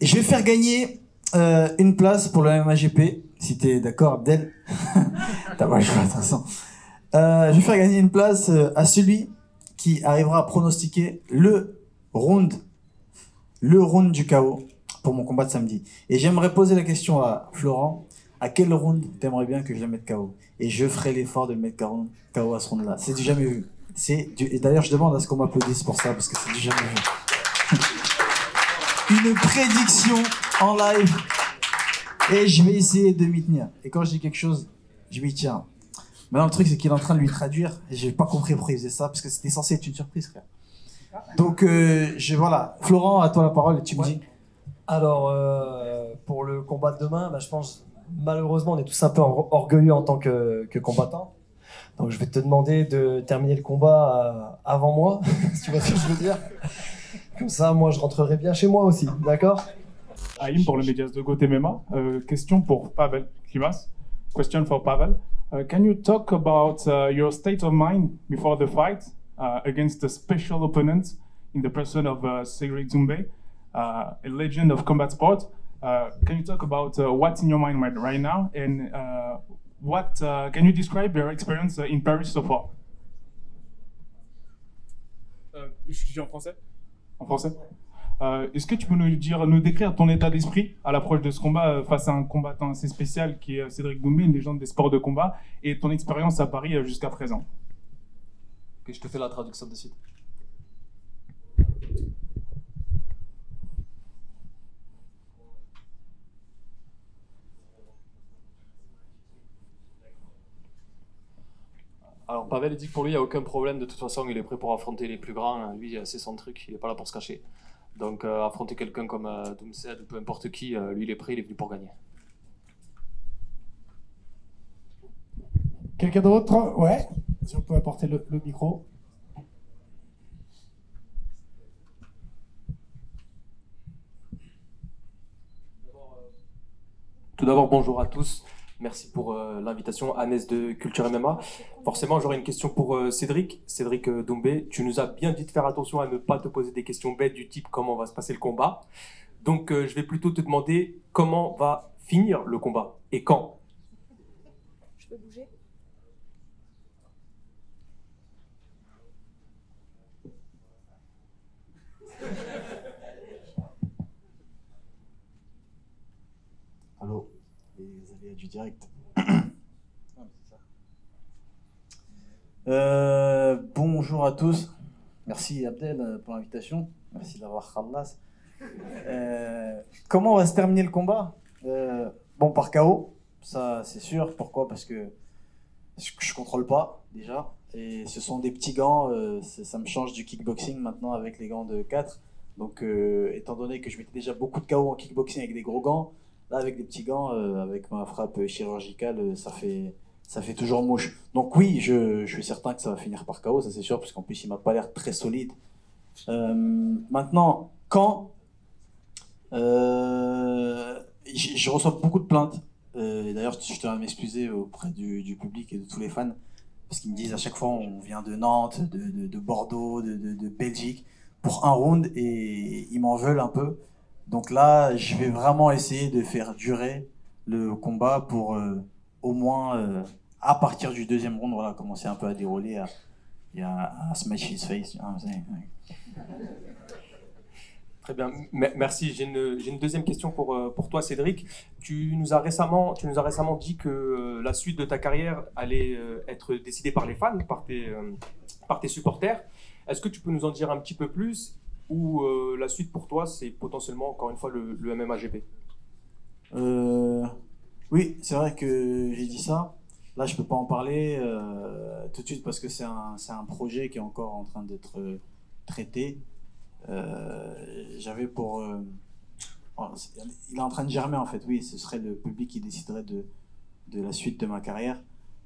Je vais faire gagner une place pour le MAGP, si t'es d'accord, Abdel. T'as pas le choix, de toute façon. Je vais faire gagner une place à celui qui arrivera à pronostiquer round, le round du KO pour mon combat de samedi. Et j'aimerais poser la question à Florent, à quel round t'aimerais bien que je le mette KO? Et je ferai l'effort de le mettre KO à ce round-là. C'est du jamais vu. Et d'ailleurs, je demande à ce qu'on m'applaudisse pour ça, parce que c'est du jamais vu. Une prédiction en live. Et je vais essayer de m'y tenir. Et quand je dis quelque chose, je m'y tiens. Maintenant, le truc, c'est qu'il est en train de lui traduire. Et j'ai pas compris pourquoi il faisait ça, parce que c'était censé être une surprise, frère. Donc, voilà. Florent, à toi la parole, et tu me dis. Alors, pour le combat de demain, je pense, malheureusement, on est tous un peu orgueilleux en tant que combattant. Donc, je vais te demander de terminer le combat avant moi, si tu vois ce que je veux dire. Comme ça, moi, je rentrerai bien chez moi aussi, d'accord? Aïm pour le Medias de Goat MMA. Question pour Pavel Klimas. Question for Pavel. Can you talk about your state of mind before the fight against a special opponent in the person of Cedric Doumbé, a legend of combat sport? Can you talk about what's in your mind right now and can you describe your experience in Paris so far? Je dis en français. En français. Est-ce que tu peux nous décrire ton état d'esprit à l'approche de ce combat face à un combattant assez spécial qui est Cédric Doumbé, une légende des sports de combat, et ton expérience à Paris jusqu'à présent? Ok, je te fais la traduction de suite. Alors Pavel dit que pour lui il n'y a aucun problème, de toute façon il est prêt pour affronter les plus grands, lui c'est son truc, il n'est pas là pour se cacher. Donc affronter quelqu'un comme Doumsed ou peu importe qui, lui il est prêt, il est venu pour gagner. Quelqu'un d'autre? Ouais, si on peut apporter le micro. Tout d'abord bonjour à tous. Merci pour l'invitation, Agnès de Culture MMA. Forcément, j'aurais une question pour Cédric Doumbé. Tu nous as bien dit de faire attention à ne pas te poser des questions bêtes du type comment va se passer le combat. Donc, je vais plutôt te demander comment va finir le combat et quand. Je peux bouger? Allô? Les aléas du direct. Bonjour à tous. Merci Abdel pour l'invitation. Merci d'avoir khallas. Comment va se terminer le combat? Bon, par KO, ça c'est sûr. Pourquoi? Parce que je contrôle pas déjà. Et ce sont des petits gants. Ça me change du kickboxing maintenant avec les gants de 4. Donc, étant donné que je mettais déjà beaucoup de KO en kickboxing avec des gros gants, là, avec des petits gants, avec ma frappe chirurgicale, ça fait toujours mouche. Donc oui, je suis certain que ça va finir par KO, ça c'est sûr, parce qu'en plus il m'a pas l'air très solide. Maintenant, quand je reçois beaucoup de plaintes, et d'ailleurs je tiens à m'excuser auprès du public et de tous les fans, parce qu'ils me disent à chaque fois on vient de Nantes, de Bordeaux, de Belgique, pour un round, et ils m'en veulent un peu. Donc là, je vais vraiment essayer de faire durer le combat pour au moins, à partir du deuxième round, voilà, commencer un peu à dérouler, à smash his face. Très bien, merci. J'ai une deuxième question pour toi, Cédric. Tu nous as récemment dit que la suite de ta carrière allait être décidée par les fans, par tes supporters. Est-ce que tu peux nous en dire un petit peu plus? Ou la suite pour toi, c'est potentiellement, encore une fois, le MMA-GP? Oui, c'est vrai que j'ai dit ça. Là, je peux pas en parler tout de suite parce que c'est un projet qui est encore en train d'être traité. J'avais pour... il est en train de germer, en fait. Oui, ce serait le public qui déciderait de la suite de ma carrière.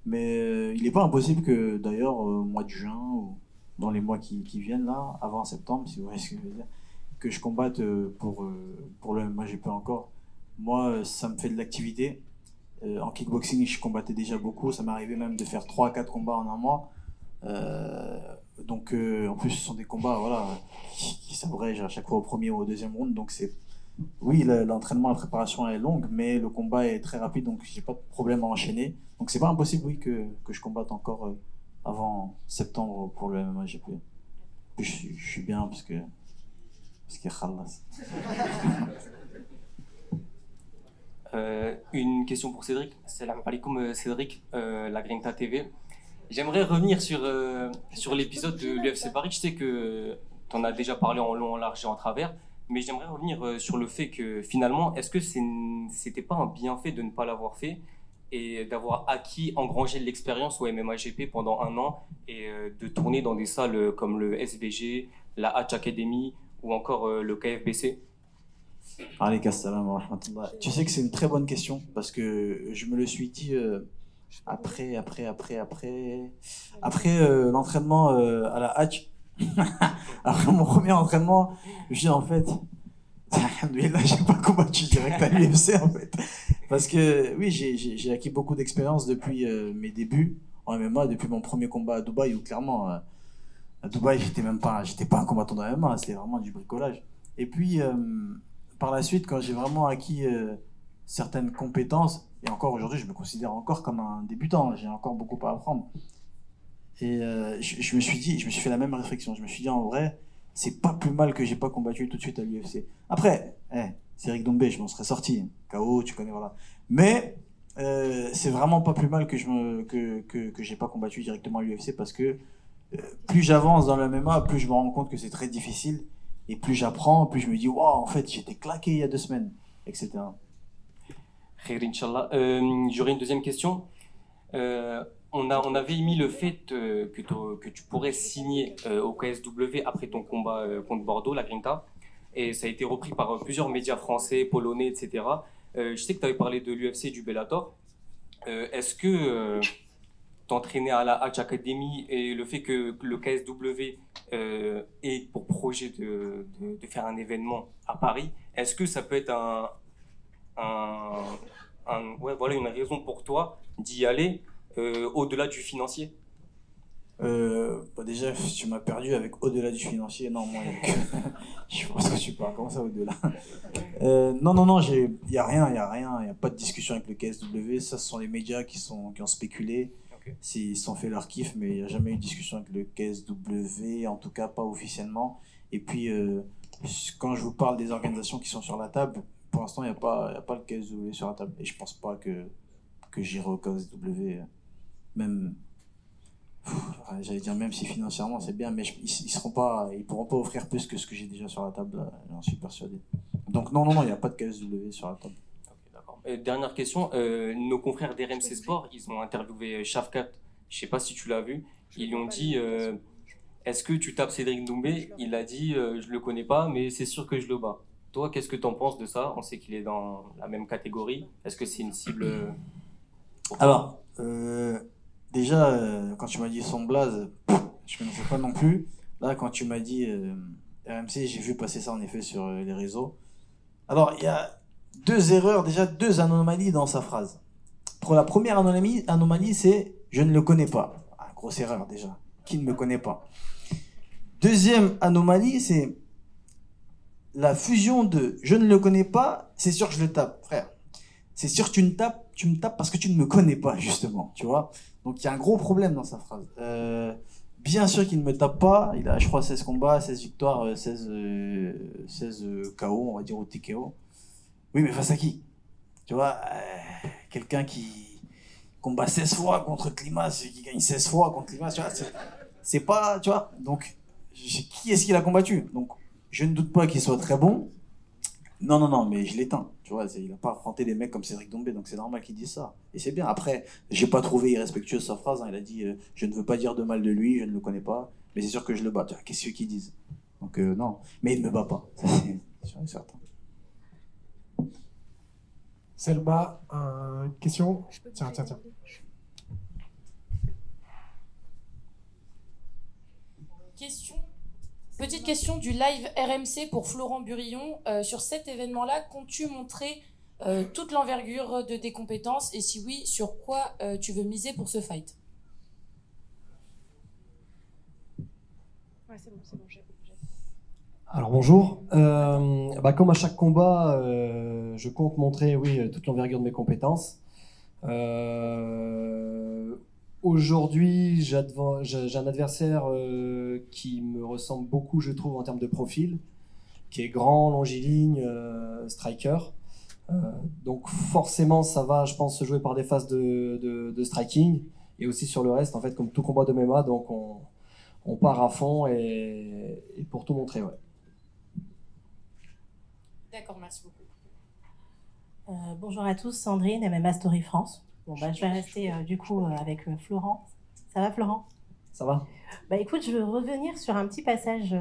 Mais il n'est pas impossible que, d'ailleurs, au mois de juin ou dans les mois qui viennent, là, avant septembre, si vous voyez ce que je veux dire, que je combatte pour le MMAGP encore. Moi, ça me fait de l'activité. En kickboxing, je combattais déjà beaucoup. Ça m'est arrivé même de faire 3 à 4 combats en un mois. Donc, en plus, ce sont des combats voilà, qui s'abrègent à chaque fois au premier ou au deuxième round. Donc, Oui, l'entraînement, la préparation est longue, mais le combat est très rapide, donc j'ai pas de problème à enchaîner. Donc c'est pas impossible, oui, que je combatte encore avant septembre pour le MMA GP. Puis je suis bien parce qu'il y a Khalas. Une question pour Cédric. Salam alaikum Cédric, la Grinta TV. J'aimerais revenir sur l'épisode de l'UFC Paris. Je sais que tu en as déjà parlé en long, en large et en travers, mais j'aimerais revenir sur le fait que finalement, est-ce que c'était pas un bienfait de ne pas l'avoir fait et d'avoir acquis, engrangé de l'expérience au MMA GP pendant 1 an et de tourner dans des salles comme le SVG, la Hatch Academy ou encore le KFBC? Alaykoum assalam wa rahmatullah. Tu sais que c'est une très bonne question parce que je me le suis dit après l'entraînement à la Hatch. Après mon premier entraînement, je me suis dit en fait, alhamdoulilah, j'ai pas combattu direct à l'UFC en fait. Parce que oui, j'ai acquis beaucoup d'expérience depuis mes débuts en MMA, depuis mon premier combat à Dubaï où clairement, à Dubaï, j'étais pas un combattant de MMA, c'était vraiment du bricolage. Et puis, par la suite, quand j'ai vraiment acquis certaines compétences, et encore aujourd'hui, je me considère encore comme un débutant, j'ai encore beaucoup à apprendre. Et je me suis fait la même réflexion. Je me suis dit, en vrai, c'est pas plus mal que j'ai pas combattu tout de suite à l'UFC. Après, Cédric Doumbé, je m'en serais sorti. KO, tu connais, voilà. Mais c'est vraiment pas plus mal que j'ai pas combattu directement à l'UFC parce que plus j'avance dans le MMA, plus je me rends compte que c'est très difficile. Et plus j'apprends, plus je me dis, waouh, en fait, j'étais claqué il y a 2 semaines, etc. Khair, Inch'Allah. J'aurais une deuxième question. On avait émis le fait que tu pourrais signer au KSW après ton combat contre Bordeaux, la Grinta. Et ça a été repris par plusieurs médias français, polonais, etc. Je sais que tu avais parlé de l'UFC et du Bellator. Est-ce que t'entraîner à la Hatch Academy et le fait que le KSW ait pour projet de faire un événement à Paris, est-ce que ça peut être voilà, une raison pour toi d'y aller au-delà du financier? Déjà, tu m'as perdu avec au-delà du financier. Non, moi, je pense que tu parles. Comment ça, au-delà? Non, il n'y a rien, il n'y a pas de discussion avec le KSW. Ça, ce sont les médias qui ont spéculé. Okay. Ils se sont fait leur kiff, mais il n'y a jamais eu de discussion avec le KSW, en tout cas pas officiellement. Et puis, quand je vous parle des organisations qui sont sur la table, pour l'instant, il n'y a pas le KSW sur la table. Et je ne pense pas que j'irai au KSW, même. J'allais dire même si financièrement c'est bien, mais ils pourront pas offrir plus que ce que j'ai déjà sur la table, j'en suis persuadé. Donc non, il n'y a pas de KSW sur la table. Okay, d'accord. Dernière question, nos confrères d'RMC Sport, ils ont interviewé Shafkat, je sais pas si tu l'as vu, ils lui ont dit est-ce que tu tapes Cédric Doumbé? Il a dit je le connais pas, mais c'est sûr que je le bats. Toi, qu'est-ce que tu en penses de ça? On sait qu'il est dans la même catégorie. Est-ce que c'est une cible pour toi? Alors, déjà, quand tu m'as dit son blaze, je ne connaissais pas non plus. Là, quand tu m'as dit RMC, j'ai vu passer ça en effet sur les réseaux. Alors, il y a 2 erreurs, déjà 2 anomalies dans sa phrase. Pour la première anomalie, c'est « je ne le connais pas ». Grosse erreur déjà. Qui ne me connaît pas? Deuxième anomalie, c'est la fusion de « je ne le connais pas », c'est sûr que je le tape, frère. C'est sûr que tu me tapes parce que tu ne me connais pas, justement, tu vois. Donc, il y a un gros problème dans sa phrase. Bien sûr qu'il ne me tape pas. Il a, je crois, 16 combats, 16 victoires, 16 KO, on va dire, au TKO. Oui, mais face à qui? Tu vois, quelqu'un qui combat 16 fois contre Klimas, qui gagne 16 fois contre Klimas, tu vois, c'est pas, tu vois. Donc, qui est-ce qu'il a combattu? Donc, je ne doute pas qu'il soit très bon. Non, mais je l'éteins. Tu vois, il n'a pas affronté des mecs comme Cédric Doumbé, donc c'est normal qu'il dise ça. Et c'est bien. Après, j'ai pas trouvé irrespectueuse sa phrase. Hein. Il a dit je ne veux pas dire de mal de lui, je ne le connais pas, mais c'est sûr que je le bats. Tu vois, qu'est-ce qu'ils disent? Donc, non. Mais il ne me bat pas. Ça, c'est sûr et certain. Selma, une question? Tiens. Petite question du live RMC pour Florent Burillon. Sur cet événement-là, comptes-tu montrer toute l'envergure de tes compétences? Et si oui, sur quoi tu veux miser pour ce fight? Ouais, c'est bon, j'ai. Alors bonjour. Comme à chaque combat, je compte montrer toute l'envergure de mes compétences. Aujourd'hui, j'ai un adversaire qui me ressemble beaucoup, je trouve, en termes de profil, qui est grand, longiligne, striker. Donc forcément, ça va, je pense, se jouer par des phases de striking et aussi sur le reste, en fait, comme tout combat de MMA. Donc on part à fond et pour tout montrer, ouais. D'accord, merci beaucoup. Bonjour à tous, Sandrine, MMA Story France. Je vais rester avec Florent. Ça va, Florent? Ça va? Écoute, je veux revenir sur un petit passage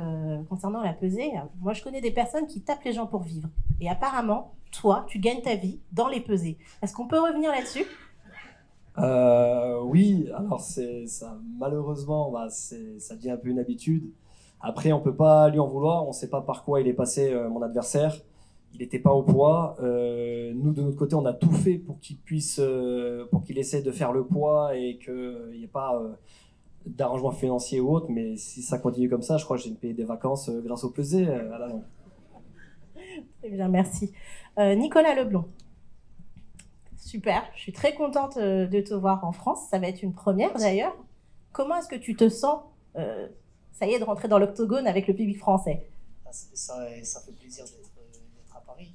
concernant la pesée. Moi, je connais des personnes qui tapent les gens pour vivre. Et apparemment, toi, tu gagnes ta vie dans les pesées. Est-ce qu'on peut revenir là-dessus? Oui, alors ça, malheureusement, ça devient un peu une habitude. Après, on peut pas lui en vouloir. On sait pas par quoi il est passé, mon adversaire. Il n'était pas au poids. Nous, de notre côté, on a tout fait pour qu'il essaie de faire le poids et qu'il n'y ait pas d'arrangement financier ou autre. Mais si ça continue comme ça, je crois que j'ai me payer des vacances grâce au pesé à la longue. Très bien, merci. Nicolas Leblond. Super, je suis très contente de te voir en France. Ça va être une première d'ailleurs. Comment est-ce que tu te sens, ça y est, de rentrer dans l'octogone avec le public français? Ça fait plaisir d'être à Paris.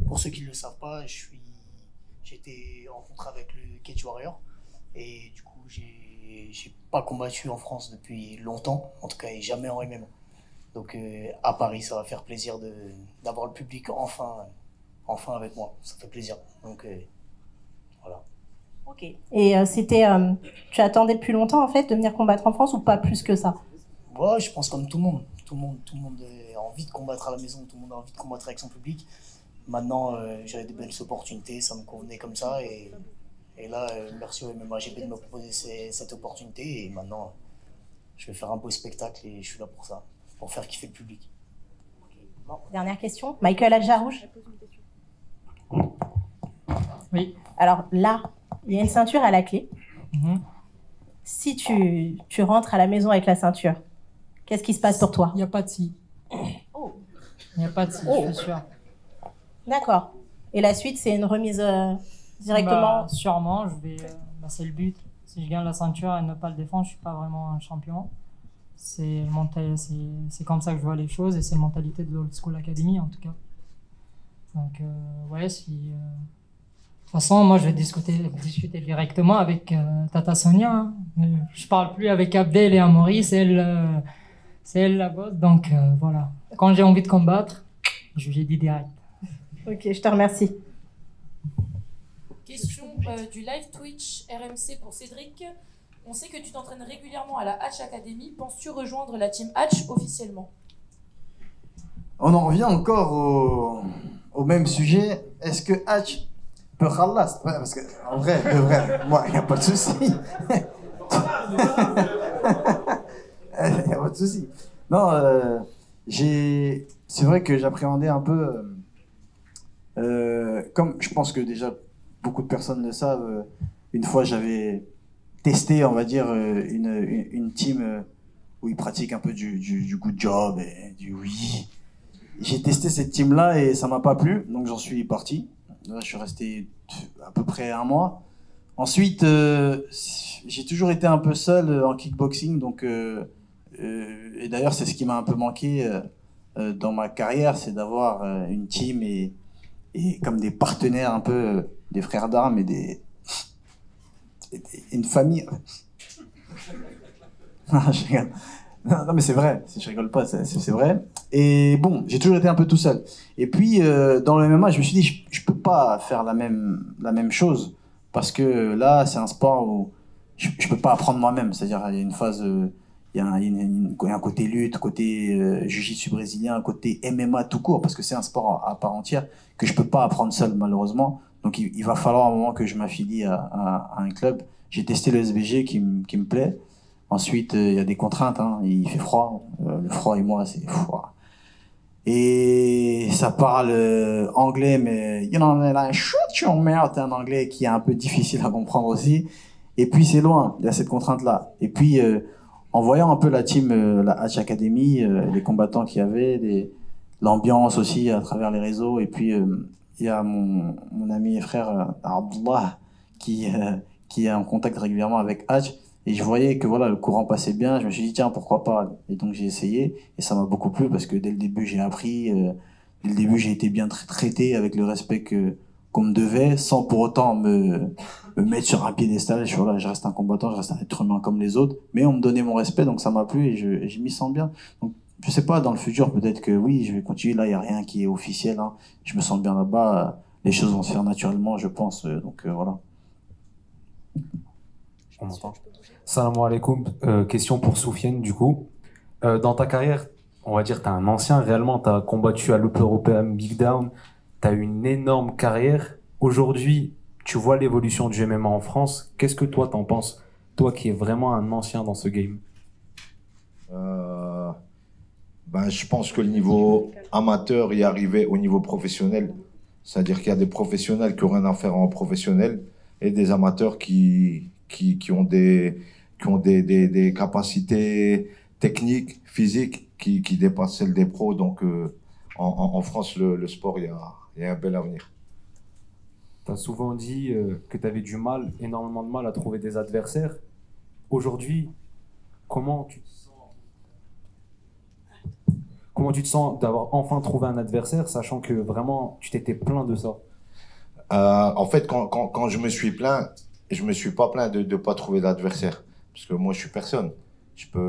Pour ceux qui ne le savent pas, j'étais en contrat avec le Cage Warrior et du coup j'ai pas combattu en France depuis longtemps, en tout cas et jamais en MMA. Donc à Paris, ça va faire plaisir d'avoir le public enfin avec moi. Ça fait plaisir. Donc voilà. Ok. Et tu attendais depuis longtemps en fait de venir combattre en France ou pas plus que ça? Ouais, je pense comme tout le monde. Tout le monde a envie de combattre à la maison, tout le monde a envie de combattre avec son public. Maintenant, j'avais des belles opportunités, ça me convenait comme ça. Et là, merci au MMAGP de me proposer cette opportunité. Et maintenant, je vais faire un beau spectacle et je suis là pour ça, pour faire kiffer le public. Bon, dernière question. Michael Adjarouche. Oui. Alors là, il y a une ceinture à la clé. Si tu rentres à la maison avec la ceinture, qu'est-ce qui se passe pour toi? Il n'y a pas de si. Oh. Il n'y a pas de si, je suis sûr. D'accord. Et la suite, c'est une remise directement? Sûrement, c'est le but. Si je gagne la ceinture et ne pas le défendre, je ne suis pas vraiment un champion. C'est comme ça que je vois les choses et c'est la mentalité de l'Old School Academy en tout cas. Donc, de toute façon, moi je vais discuter directement avec Tata Sonia. Hein. Je parle plus avec Abdel et Amaury, c'est elle la boss. Donc voilà. Quand j'ai envie de combattre, je lui dis direct. Ok, je te remercie. Question du live Twitch RMC pour Cédric. On sait que tu t'entraînes régulièrement à la Hatch Academy. Penses-tu rejoindre la team Hatch officiellement? On en revient encore au même sujet. Est-ce que Hatch peut khalas? Ouais, parce que en vrai, de vrai, moi, il n'y a pas de souci. Il n'y a pas de souci. Non, c'est vrai que j'appréhendais un peu, comme je pense que déjà beaucoup de personnes le savent, une fois j'avais testé, on va dire, une team où ils pratiquent un peu du good job et du oui. J'ai testé cette team-là et ça m'a pas plu, donc j'en suis parti. Là, je suis resté à peu près un mois. Ensuite, j'ai toujours été un peu seul en kickboxing, donc et d'ailleurs c'est ce qui m'a un peu manqué dans ma carrière, c'est d'avoir une team et comme des partenaires un peu, des frères d'armes et une famille. Non, je rigole. Non, mais c'est vrai, je rigole pas, c'est vrai. Et bon, j'ai toujours été un peu tout seul. Et puis, dans le MMA, je me suis dit, je peux pas faire la même chose, parce que là, c'est un sport où je peux pas apprendre moi-même. C'est-à-dire, il y a une phase, il y a un côté lutte, côté jiu-jitsu brésilien, côté MMA tout court, parce que c'est un sport à part entière que je peux pas apprendre seul, malheureusement. Donc, il va falloir un moment que je m'affilie à un club. J'ai testé le SBG qui me plaît. Ensuite, il y a des contraintes, hein. Il fait froid. Le froid et moi, c'est froid. Et ça parle anglais, mais you know, shut your mouth, un anglais qui est un peu difficile à comprendre aussi. Et puis c'est loin, il y a cette contrainte-là. Et puis en voyant un peu la team, la Hatch Academy, les combattants qu'il y avait, l'ambiance aussi à travers les réseaux, et puis il y a mon ami et frère Abdullah qui est en contact régulièrement avec Hatch, et je voyais que voilà, le courant passait bien. Je me suis dit tiens, pourquoi pas, et donc j'ai essayé, et ça m'a beaucoup plu parce que dès le début j'ai appris, dès le début j'ai été bien traité avec le respect qu'on me devait, sans pour autant me mettre sur un piédestal. Je reste un combattant, je reste un être humain comme les autres, mais on me donnait mon respect, donc ça m'a plu, et je m'y sens bien. Donc je sais pas, dans le futur peut-être que oui, je vais continuer. Là il y a rien qui est officiel, hein. Je me sens bien là-bas, les choses vont se faire naturellement, je pense, donc voilà. On m'entend. Salam alaikum. Question pour Soufiane, du coup. Dans ta carrière, on va dire tu es un ancien, réellement, tu as combattu à l'Europe European Beatdown, tu as eu une énorme carrière. Aujourd'hui, tu vois l'évolution du MMA en France. Qu'est-ce que toi t'en penses? Toi qui es vraiment un ancien dans ce game. Je pense que le niveau amateur y est arrivé au niveau professionnel. C'est-à-dire qu'il y a des professionnels qui ont rien à faire en professionnel et des amateurs qui ont des capacités techniques, physiques qui dépassent celles des pros. Donc en France, le sport, il y a un bel avenir. Tu as souvent dit que tu avais énormément de mal à trouver des adversaires. Aujourd'hui, comment tu te sens d'avoir enfin trouvé un adversaire, sachant que vraiment tu t'étais plaint de ça? En fait, quand je me suis plaint, je me suis pas plaint de ne pas trouver d'adversaire, parce que moi je suis personne. C'est pas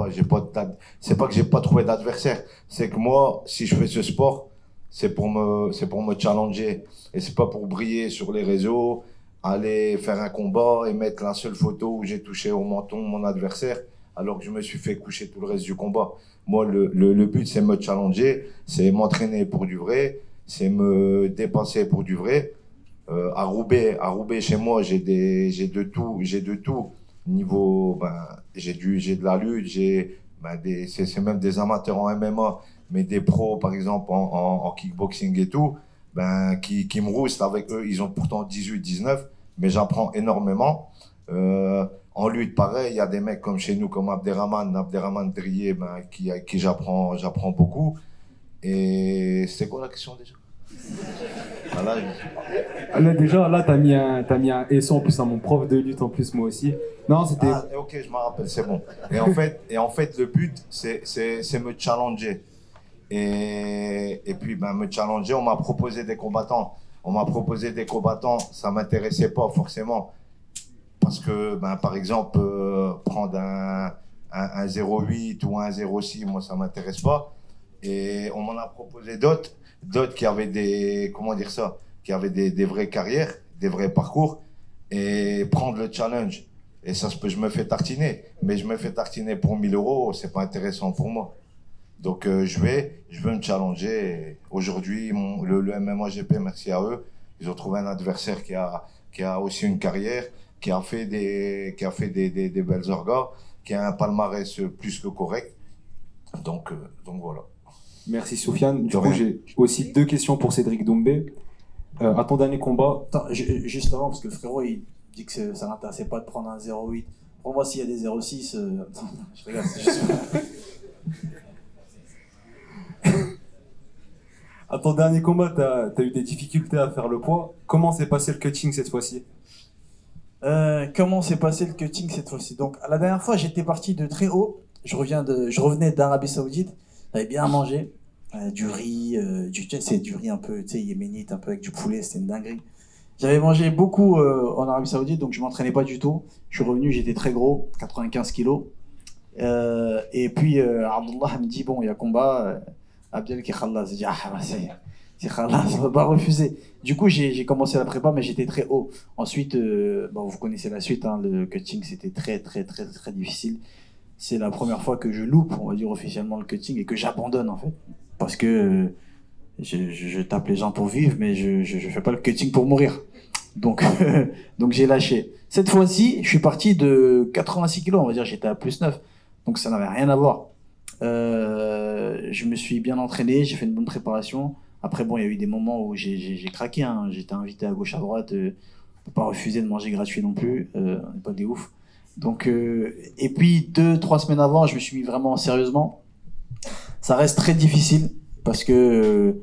que j'ai pas trouvé d'adversaire, c'est que moi, si je fais ce sport, c'est pour me challenger, et c'est pas pour briller sur les réseaux, aller faire un combat et mettre la seule photo où j'ai touché au menton mon adversaire, alors que je me suis fait coucher tout le reste du combat. Moi, le but, c'est me challenger, c'est m'entraîner pour du vrai, c'est me dépasser pour du vrai. À Roubaix, chez moi, j'ai de tout. Niveau, j'ai de la lutte, c'est même des amateurs en MMA, mais des pros, par exemple, en kickboxing et tout, qui me roustent avec eux. Ils ont pourtant 18, 19, mais j'apprends énormément. En lutte, pareil, il y a des mecs comme chez nous, comme Abderrahmane Drié, qui j'apprends beaucoup. Et c'est quoi la question déjà? Là, t'as mis un SO en plus à mon prof de lutte en plus, moi aussi. Non, c'était. Ok, je me rappelle, c'est bon. Et en fait, le but, c'est me challenger. Et puis, me challenger, on m'a proposé des combattants. Ça m'intéressait pas forcément. Parce que, par exemple, prendre un 0,8 ou un 0,6, moi, ça m'intéresse pas. Et on m'en a proposé d'autres qui avaient qui avaient des vraies carrières, des vrais parcours, et prendre le challenge. Et ça se peut, je me fais tartiner. Mais je me fais tartiner pour 1 000 €, c'est pas intéressant pour moi. Donc, je veux me challenger. Aujourd'hui, le MMA GP, merci à eux, ils ont trouvé un adversaire qui a aussi une carrière, qui a fait des belles orgas, qui a un palmarès plus que correct. Donc voilà. Merci Soufiane. Du coup, j'ai aussi 2 questions pour Cédric Doumbé. À ton dernier combat... Attends, juste avant, parce que le frérot, il dit que ça l'intéressait pas de prendre un 0,8. Pour moi, s'il y a des 0,6... je regarde, c'est juste... À ton dernier combat, t'as eu des difficultés à faire le poids. Comment s'est passé le cutting cette fois-ci? Comment s'est passé le cutting cette fois-ci? Donc, la dernière fois, j'étais parti de très haut. Je revenais d'Arabie Saoudite. J'avais bien mangé. Du riz, du riz un peu, yéménite, un peu avec du poulet, c'était une dinguerie. J'avais mangé beaucoup en Arabie Saoudite, donc je m'entraînais pas du tout. Je suis revenu, j'étais très gros, 95 kilos. Et puis, Abdullah me dit, bon, il y a combat, Abdel qui khallas. J'ai dit, c'est khallas, on va pas refuser. Du coup, j'ai commencé la prépa, mais j'étais très haut. Ensuite, vous connaissez la suite, hein, le cutting, c'était très, très, très, très difficile. C'est la première fois que je loupe, on va dire officiellement, le cutting, et que j'abandonne, en fait. Parce que je tape les gens pour vivre, mais je fais pas le cutting pour mourir. Donc j'ai lâché. Cette fois-ci, je suis parti de 86 kilos, on va dire, j'étais à plus 9. Donc ça n'avait rien à voir. Je me suis bien entraîné, j'ai fait une bonne préparation. Après, bon, il y a eu des moments où j'ai craqué, hein. J'étais invité à gauche, à droite. On peut pas refuser de manger gratuit non plus, on n'est pas des oufs. Donc, et puis 2-3 semaines avant, je me suis mis vraiment sérieusement. Ça reste très difficile parce que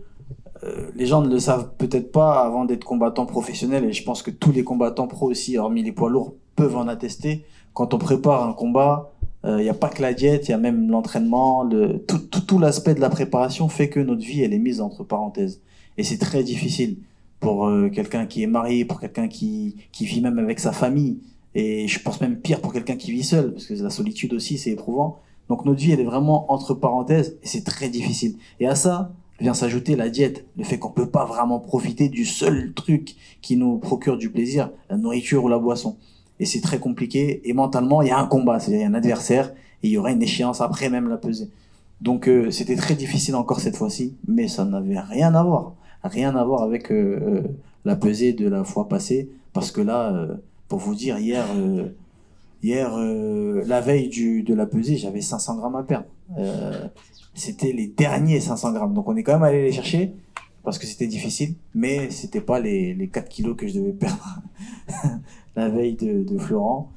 les gens ne le savent peut-être pas avant d'être combattant professionnel, et je pense que tous les combattants pro aussi, hormis les poids lourds, peuvent en attester. Quand on prépare un combat, il n'y a pas que la diète, il y a même l'entraînement, tout l'aspect de la préparation fait que notre vie, elle est mise entre parenthèses. Et c'est très difficile pour quelqu'un qui est marié, pour quelqu'un qui vit même avec sa famille, et je pense même pire pour quelqu'un qui vit seul, parce que la solitude aussi, c'est éprouvant. Donc notre vie, elle est vraiment entre parenthèses, et c'est très difficile. Et à ça vient s'ajouter la diète, le fait qu'on peut pas vraiment profiter du seul truc qui nous procure du plaisir, la nourriture ou la boisson. Et c'est très compliqué, et mentalement, il y a un combat, c'est-à-dire il y a un adversaire, et il y aura une échéance après même la pesée. Donc c'était très difficile encore cette fois-ci, mais ça n'avait rien à voir avec la pesée de la fois passée, parce que là, pour vous dire, hier, la veille de la pesée, j'avais 500 grammes à perdre. C'était les derniers 500 grammes. Donc on est quand même allé les chercher parce que c'était difficile, mais c'était pas les 4 kilos que je devais perdre la veille de Florent.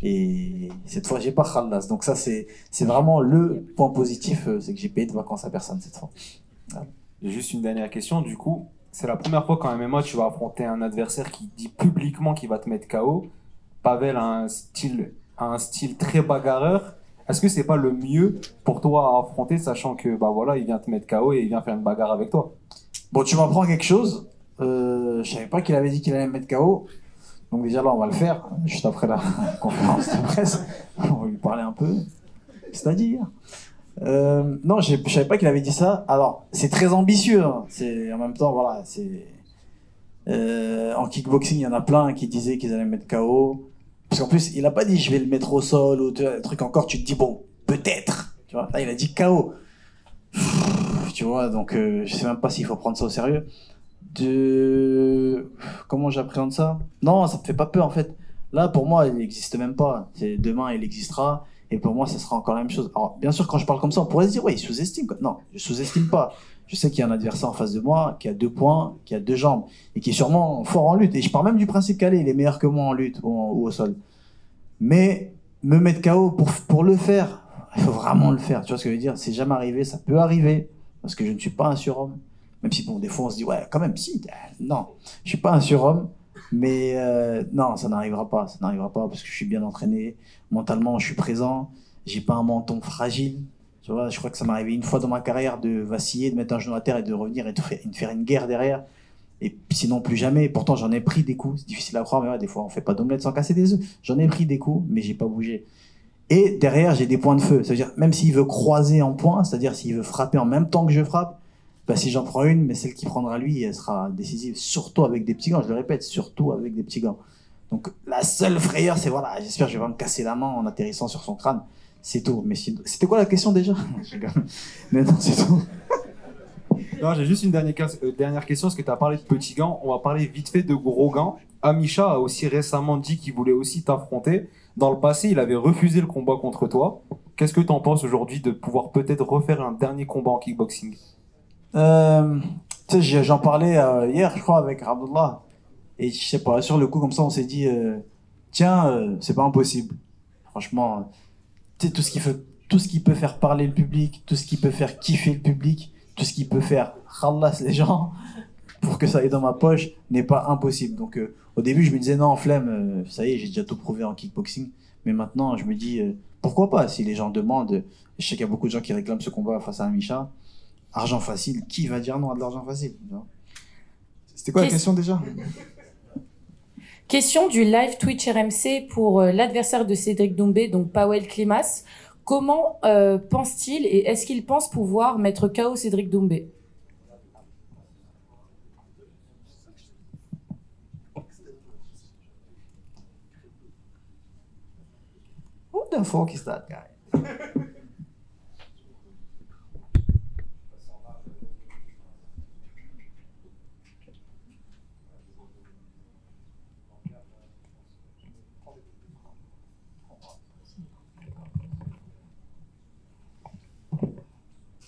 Et cette fois, j'ai pas khalas. Donc ça, c'est vraiment le point positif, c'est que j'ai payé de vacances à personne cette fois. Voilà. J'ai juste une dernière question. Du coup, c'est la première fois qu'en MMA, tu vas affronter un adversaire qui dit publiquement qu'il va te mettre KO. Pavel a un style très bagarreur. Est-ce que c'est pas le mieux pour toi à affronter, sachant que bah voilà, il vient te mettre KO et il vient faire une bagarre avec toi? Bon, tu m'apprends quelque chose. Je savais pas qu'il avait dit qu'il allait me mettre KO. Donc déjà là, on va le faire, juste après la conférence de presse. On va lui parler un peu. C'est-à-dire non, je savais pas qu'il avait dit ça. Alors, c'est très ambitieux. Hein. C'est en même temps, voilà, c'est en kickboxing, il y en a plein qui disaient qu'ils allaient me mettre KO. Parce qu'en plus, il a pas dit je vais le mettre au sol ou un truc encore. Tu te dis bon, peut-être. Tu vois, là, il a dit KO. Tu vois, donc je sais même pas s'il faut prendre ça au sérieux. Comment j'appréhende ça? Non, ça me fait pas peur en fait. Là, pour moi, il n'existe même pas. Demain, il existera. Et pour moi, ça sera encore la même chose. Alors, bien sûr, quand je parle comme ça, on pourrait se dire, ouais, il sous-estime. Non, je sous-estime pas. Je sais qu'il y a un adversaire en face de moi, qui a 2 poings, qui a 2 jambes, et qui est sûrement fort en lutte. Et je pars même du principe qu'Alé, il est meilleur que moi en lutte ou au sol. Mais me mettre KO pour le faire, il faut vraiment le faire. Tu vois ce que je veux dire? C'est jamais arrivé, ça peut arriver, parce que je ne suis pas un surhomme. Même si, bon, des fois, on se dit, ouais, quand même, si. Non, je suis pas un surhomme. Mais non, ça n'arrivera pas. Ça n'arrivera pas parce que je suis bien entraîné. Mentalement, je suis présent. J'ai pas un menton fragile. Tu vois, je crois que ça m'est arrivé une fois dans ma carrière de vaciller, de mettre un genou à terre et de revenir et de faire une guerre derrière. Et sinon, plus jamais. Pourtant, j'en ai pris des coups. C'est difficile à croire, mais ouais, des fois, on fait pas d'omelette sans casser des œufs. J'en ai pris des coups, mais j'ai pas bougé. Et derrière, j'ai des points de feu. C'est-à-dire, même s'il veut croiser en points, c'est-à-dire s'il veut frapper en même temps que je frappe, bah, si j'en prends une, mais celle qui prendra lui, elle sera décisive, surtout avec des petits gants, je le répète, surtout avec des petits gants. Donc la seule frayeur, c'est voilà, j'espère que je vais pas me casser la main en atterrissant sur son crâne, c'est tout. Mais c'était quoi la question déjà? Mais non, c'est tout. Non, j'ai juste une dernière question, parce que tu as parlé de petits gants, on va parler vite fait de gros gants. Amisha a aussi récemment dit qu'il voulait aussi t'affronter. Dans le passé, il avait refusé le combat contre toi. Qu'est-ce que tu en penses aujourd'hui de pouvoir peut-être refaire un dernier combat en kickboxing? Tu sais, j'en parlais hier, je crois, avec Abdullah. Et je sais pas, sur le coup, comme ça, on s'est dit, tiens, c'est pas impossible. Franchement, tu sais, tout ce qui peut faire parler le public, tout ce qui peut faire kiffer le public, tout ce qui peut faire khalas les gens, pour que ça aille dans ma poche, n'est pas impossible. Donc, au début, je me disais, non, flemme, ça y est, j'ai déjà tout prouvé en kickboxing. Mais maintenant, je me dis, pourquoi pas, si les gens demandent. Je sais qu'il y a beaucoup de gens qui réclament ce combat face à Amisha. Argent facile, qui va dire non à de l'argent facile? C'était quoi la question déjà? Question du live Twitch RMC pour l'adversaire de Cédric Doumbé, donc Powell Klimas. Comment pense-t-il et est-ce qu'il pense pouvoir mettre KO Cédric Doumbé? Who the fuck is that guy?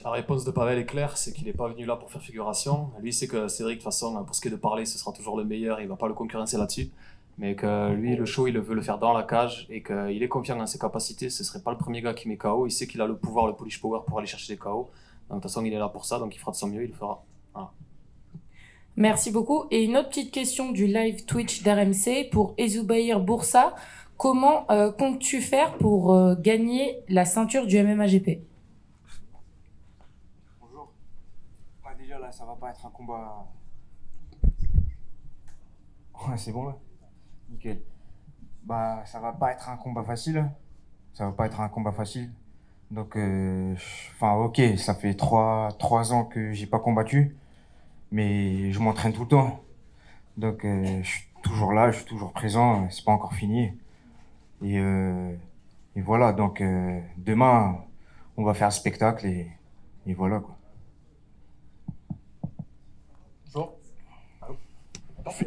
La réponse de Pavel est claire, c'est qu'il n'est pas venu là pour faire figuration. Lui, c'est que Cédric, de toute façon, pour ce qui est de parler, ce sera toujours le meilleur, il ne va pas le concurrencer là-dessus. mais que lui, le show, il veut le faire dans la cage et qu'il est confiant dans ses capacités. Ce serait pas le premier gars qui met KO. Il sait qu'il a le pouvoir, le polish power pour aller chercher des KO. Donc de toute façon, il est là pour ça, donc il fera de son mieux, il le fera. Voilà. Merci beaucoup. Et une autre petite question du live Twitch d'RMC pour Ezoubaïr Boursa. Comment comptes-tu faire pour gagner la ceinture du MMA-GP? Bonjour. Bah déjà là, ça va pas être un combat... Ouais, c'est bon là. Nickel. Bah, ça va pas être un combat facile. Ça va pas être un combat facile. Donc, enfin, ok, ça fait 3 ans que j'ai pas combattu. Mais je m'entraîne tout le temps. Donc, je suis toujours là, je suis toujours présent. C'est pas encore fini. Et voilà, donc, demain, on va faire un spectacle et voilà, quoi. Bonjour.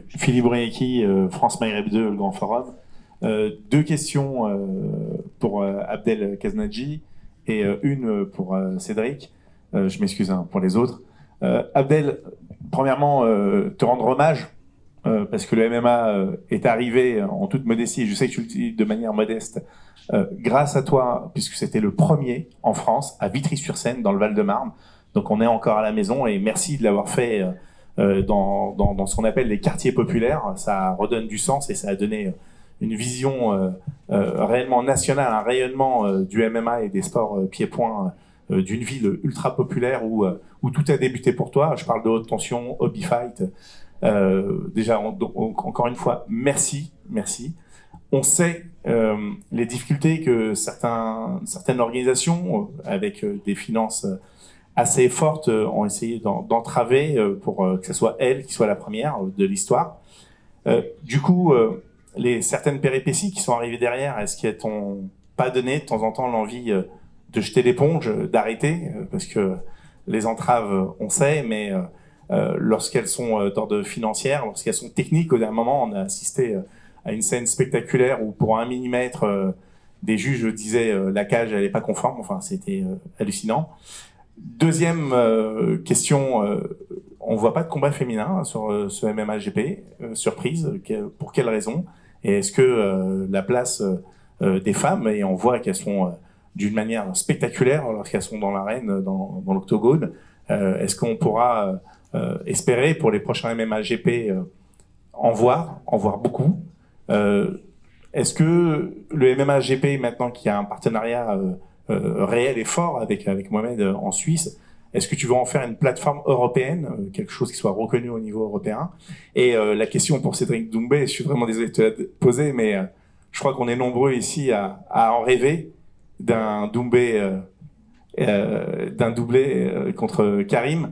Philippe Briecki, France Maghreb 2, le Grand Forum. 2 questions pour Abdel Kaznadji et une pour Cédric. Je m'excuse pour les autres. Abdel, premièrement, te rendre hommage parce que le MMA est arrivé en toute modestie, je sais que tu le dis de manière modeste, grâce à toi, puisque c'était le premier en France à Vitry-sur-Seine, dans le Val-de-Marne. Donc on est encore à la maison et merci de l'avoir fait dans ce qu'on appelle les quartiers populaires. Ça redonne du sens et ça a donné une vision réellement nationale, un rayonnement du MMA et des sports pieds-points d'une ville ultra populaire où tout a débuté pour toi. Je parle de haute tension, hobby fight. Déjà, encore une fois, merci. On sait les difficultés que certaines organisations, avec des finances assez fortes, ont essayé d'entraver pour que ce soit elle qui soit la première de l'histoire. Du coup, certaines péripéties qui sont arrivées derrière, est-ce qu'elles t'ont pas donné de temps en temps l'envie de jeter l'éponge, d'arrêter, parce que les entraves, on sait, mais lorsqu'elles sont d'ordre financier, lorsqu'elles sont techniques, au dernier moment, on a assisté à une scène spectaculaire où pour 1 millimètre, des juges disaient la cage elle n'est pas conforme. Enfin, c'était hallucinant. Deuxième question, on voit pas de combat féminin sur ce MMA-GP. Surprise, pour quelle raison? Et est-ce que la place des femmes, et on voit qu'elles sont d'une manière spectaculaire lorsqu'elles sont dans l'arène, dans l'octogone, est-ce qu'on pourra espérer pour les prochains MMA-GP en voir beaucoup? Est-ce que le MMA-GP, maintenant qu'il y a un partenariat réel et fort avec Mohamed en Suisse, est-ce que tu veux en faire une plateforme européenne, quelque chose qui soit reconnu au niveau européen? Et la question pour Cédric Doumbé, je suis vraiment désolé de te la poser, mais je crois qu'on est nombreux ici à en rêver d'un doublé contre Karim.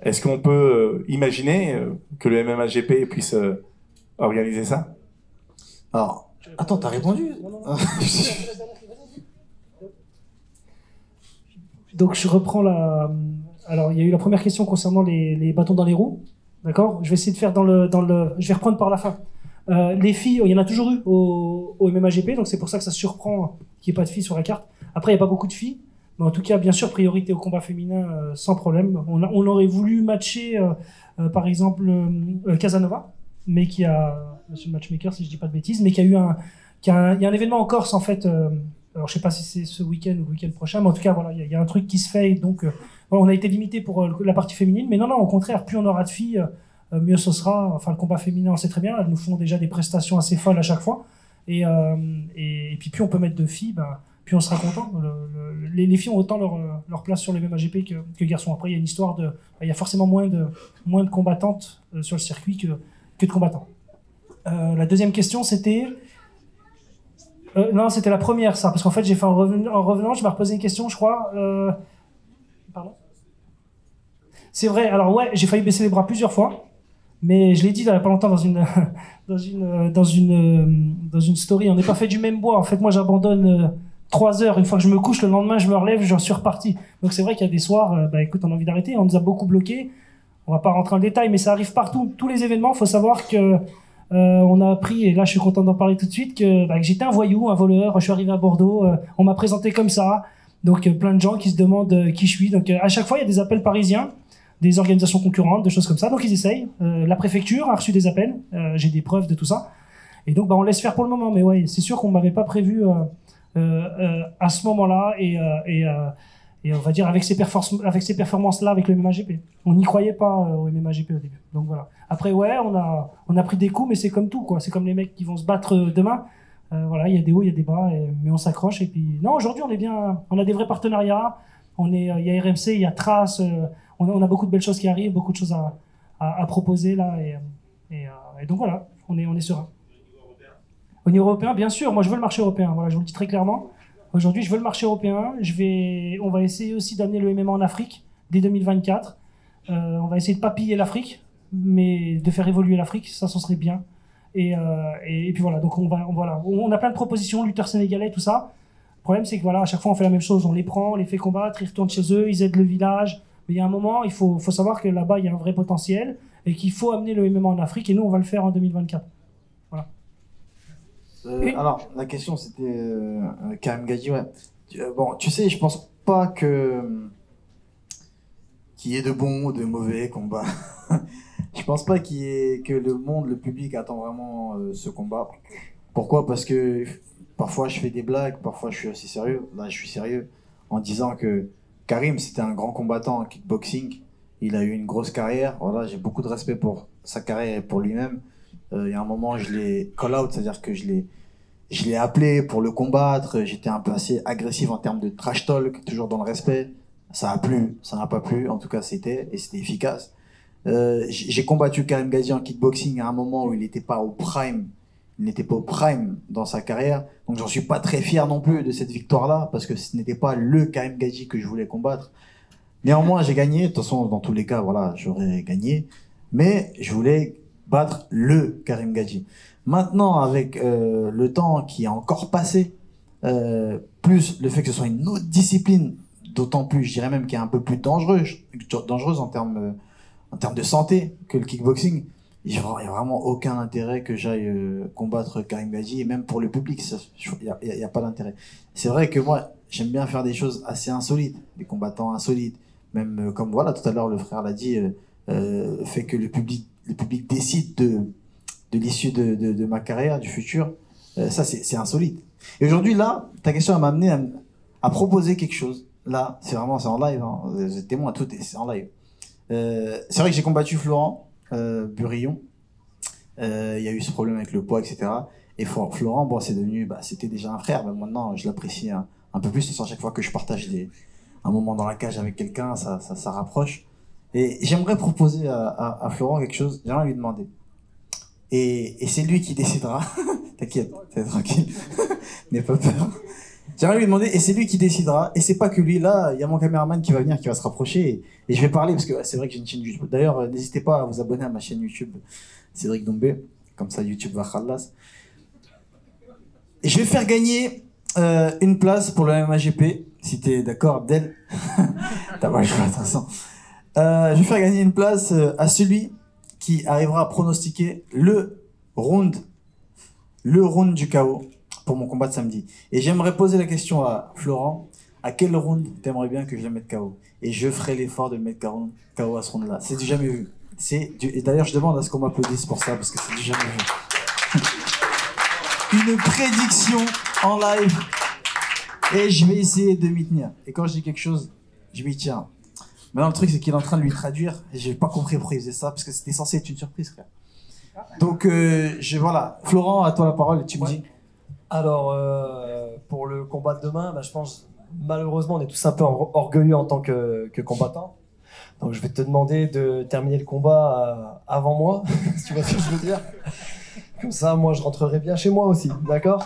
Est-ce qu'on peut imaginer que le MMA-GP puisse organiser ça? Alors, attends, t'as répondu? Donc je reprends la... Alors il y a eu la première question concernant les bâtons dans les roues, d'accord? Je vais essayer de faire je vais reprendre par la fin. Les filles, il y en a toujours eu au MMA-GP, donc c'est pour ça que ça surprend qu'il n'y ait pas de filles sur la carte. Après, il n'y a pas beaucoup de filles, mais en tout cas, bien sûr, priorité au combat féminin sans problème. On aurait voulu matcher, par exemple, Casanova, mais qui a, monsieur le matchmaker, si je dis pas de bêtises, mais qui a eu il y a un événement en Corse, en fait. Alors, je sais pas si c'est ce week-end ou le week-end prochain, mais en tout cas, voilà, il y a un truc qui se fait, donc voilà, on a été limité pour la partie féminine, mais non, au contraire, plus on aura de filles, mieux ce sera. Enfin, le combat féminin, on sait très bien, elles nous font déjà des prestations assez folles à chaque fois, et puis plus on peut mettre de filles, plus on sera content. Les filles ont autant leur place sur le MMA-GP que garçons. Après, il y a une histoire il y a forcément moins de combattantes sur le circuit que de combattants. La deuxième question, c'était... non, c'était la première, ça, parce qu'en fait, j'ai fait en revenant, je m'ai reposé une question, je crois. Pardon? C'est vrai, alors ouais, j'ai failli baisser les bras plusieurs fois, mais je l'ai dit il y a pas longtemps dans une story, on n'est pas fait du même bois. En fait, moi, j'abandonne 3 heures, une fois que je me couche, le lendemain, je me relève, j'en suis reparti. Donc c'est vrai qu'il y a des soirs, écoute, on a envie d'arrêter, on nous a beaucoup bloqués, on va pas rentrer en détail, mais ça arrive partout, tous les événements. Il faut savoir que on a appris, et là je suis content d'en parler tout de suite, que j'étais un voyou, un voleur, je suis arrivé à Bordeaux, on m'a présenté comme ça, donc plein de gens qui se demandent qui je suis. Donc à chaque fois il y a des appels parisiens, des organisations concurrentes, des choses comme ça. Donc ils essayent. La préfecture a reçu des appels. J'ai des preuves de tout ça. Et donc bah, on laisse faire pour le moment. Mais ouais, c'est sûr qu'on m'avait pas prévu à ce moment-là et on va dire avec ces performances-là avec le MMA-GP. On n'y croyait pas au MMA-GP au début. Donc voilà. Après ouais, on a pris des coups, mais c'est comme tout quoi. C'est comme les mecs qui vont se battre demain. Voilà, il y a des hauts, il y a des bas, mais on s'accroche. Et puis non, aujourd'hui on est bien. On a des vrais partenariats. Il y a RMC, il y a Trace. On a beaucoup de belles choses qui arrivent, beaucoup de choses à proposer là. Et donc voilà, on est serein. Au niveau européen, bien sûr, moi je veux le marché européen. Voilà, je vous le dis très clairement. Aujourd'hui, je veux le marché européen. On va essayer aussi d'amener le MMA en Afrique dès 2024. On va essayer de pas piller l'Afrique, mais de faire évoluer l'Afrique. Ça serait bien. Et puis voilà. Donc on a plein de propositions, lutteurs sénégalais, tout ça. Le problème, c'est que voilà, à chaque fois, on fait la même chose. On les prend, on les fait combattre, ils retournent chez eux, ils aident le village. Mais il y a un moment, il faut savoir que là-bas, il y a un vrai potentiel et qu'il faut amener le MMA en Afrique. Et nous, on va le faire en 2024. Voilà. Alors, la question, c'était Karim Gadji, ouais. Bon, tu sais, je pense pas qu'il y ait de bons ou de mauvais combats. Je pense pas que le public attend vraiment ce combat. Pourquoi? Parce que parfois je fais des blagues, parfois je suis assez sérieux. Là, je suis sérieux en disant que Karim, c'était un grand combattant en kickboxing. Il a eu une grosse carrière. Voilà, j'ai beaucoup de respect pour sa carrière et pour lui-même. Il y a un moment, je l'ai call out, c'est-à-dire que je l'ai appelé pour le combattre. J'étais un peu assez agressif en termes de trash talk, toujours dans le respect. Ça a plu, ça n'a pas plu. En tout cas, c'était efficace. J'ai combattu Karim Gadji en kickboxing à un moment où il n'était pas au prime. Il n'était pas au prime dans sa carrière. Donc, j'en suis pas très fier non plus de cette victoire-là, parce que ce n'était pas le Karim Gadji que je voulais combattre. Néanmoins, j'ai gagné. De toute façon, dans tous les cas, voilà, j'aurais gagné. Mais je voulais battre le Karim Gadji. Maintenant, avec le temps qui a encore passé, plus le fait que ce soit une autre discipline, d'autant plus, je dirais même qu'il est un peu plus dangereuse en termes de santé que le kickboxing, il n'y a vraiment aucun intérêt que j'aille combattre Karim Gadji, et même pour le public, il n'y a pas d'intérêt. C'est vrai que moi, j'aime bien faire des choses assez insolites, des combattants insolites, même comme voilà, tout à l'heure le frère l'a dit, fait que le public décide de l'issue de ma carrière, du futur, ça c'est insolite. Et aujourd'hui là, ta question m'a amené à proposer quelque chose. Là, c'est en live, hein. Vous êtes témoin, c'est en live. C'est vrai que j'ai combattu Florent Burillon. Il y a eu ce problème avec le poids, etc. Et Florent, bon, c'est devenu, c'était déjà un frère, mais maintenant je l'apprécie un peu plus. À chaque fois que je partage un moment dans la cage avec quelqu'un, ça rapproche. Et j'aimerais proposer à Florent quelque chose. J'aimerais lui demander. Et c'est lui qui décidera. T'inquiète, t'es tranquille. N'aie pas peur. J'aimerais lui demander, et c'est lui qui décidera. Et c'est pas que lui, là, il y a mon caméraman qui va venir, qui va se rapprocher. Et je vais parler, parce que c'est vrai que j'ai une chaîne YouTube. D'ailleurs, n'hésitez pas à vous abonner à ma chaîne YouTube, Cédric Doumbé. Comme ça, YouTube va khalas. Et je vais faire gagner une place pour le MMA-GP. Si t'es d'accord, Abdel. T'as pas le choix, attention. Je vais faire gagner une place à celui qui arrivera à pronostiquer le round du KO pour mon combat de samedi. Et j'aimerais poser la question à Florent, à quel round t'aimerais bien que je le mette KO? Et je ferai l'effort de le mettre KO à ce round-là. C'est du jamais vu. Et d'ailleurs, je demande à ce qu'on m'applaudisse pour ça, parce que c'est du jamais vu. Une prédiction en live. Et je vais essayer de m'y tenir. Et quand je dis quelque chose, je m'y tiens. Maintenant, le truc, c'est qu'il est en train de lui traduire. Et j'ai pas compris pourquoi il faisait ça, parce que c'était censé être une surprise, frère. Donc, voilà. Florent, à toi la parole, et tu me dis. Alors, pour le combat de demain, je pense, malheureusement, on est tous un peu orgueilleux en tant que combattant. Donc, je vais te demander de terminer le combat avant moi, si tu vois ce que je veux dire. Comme ça, moi, je rentrerai bien chez moi aussi, d'accord?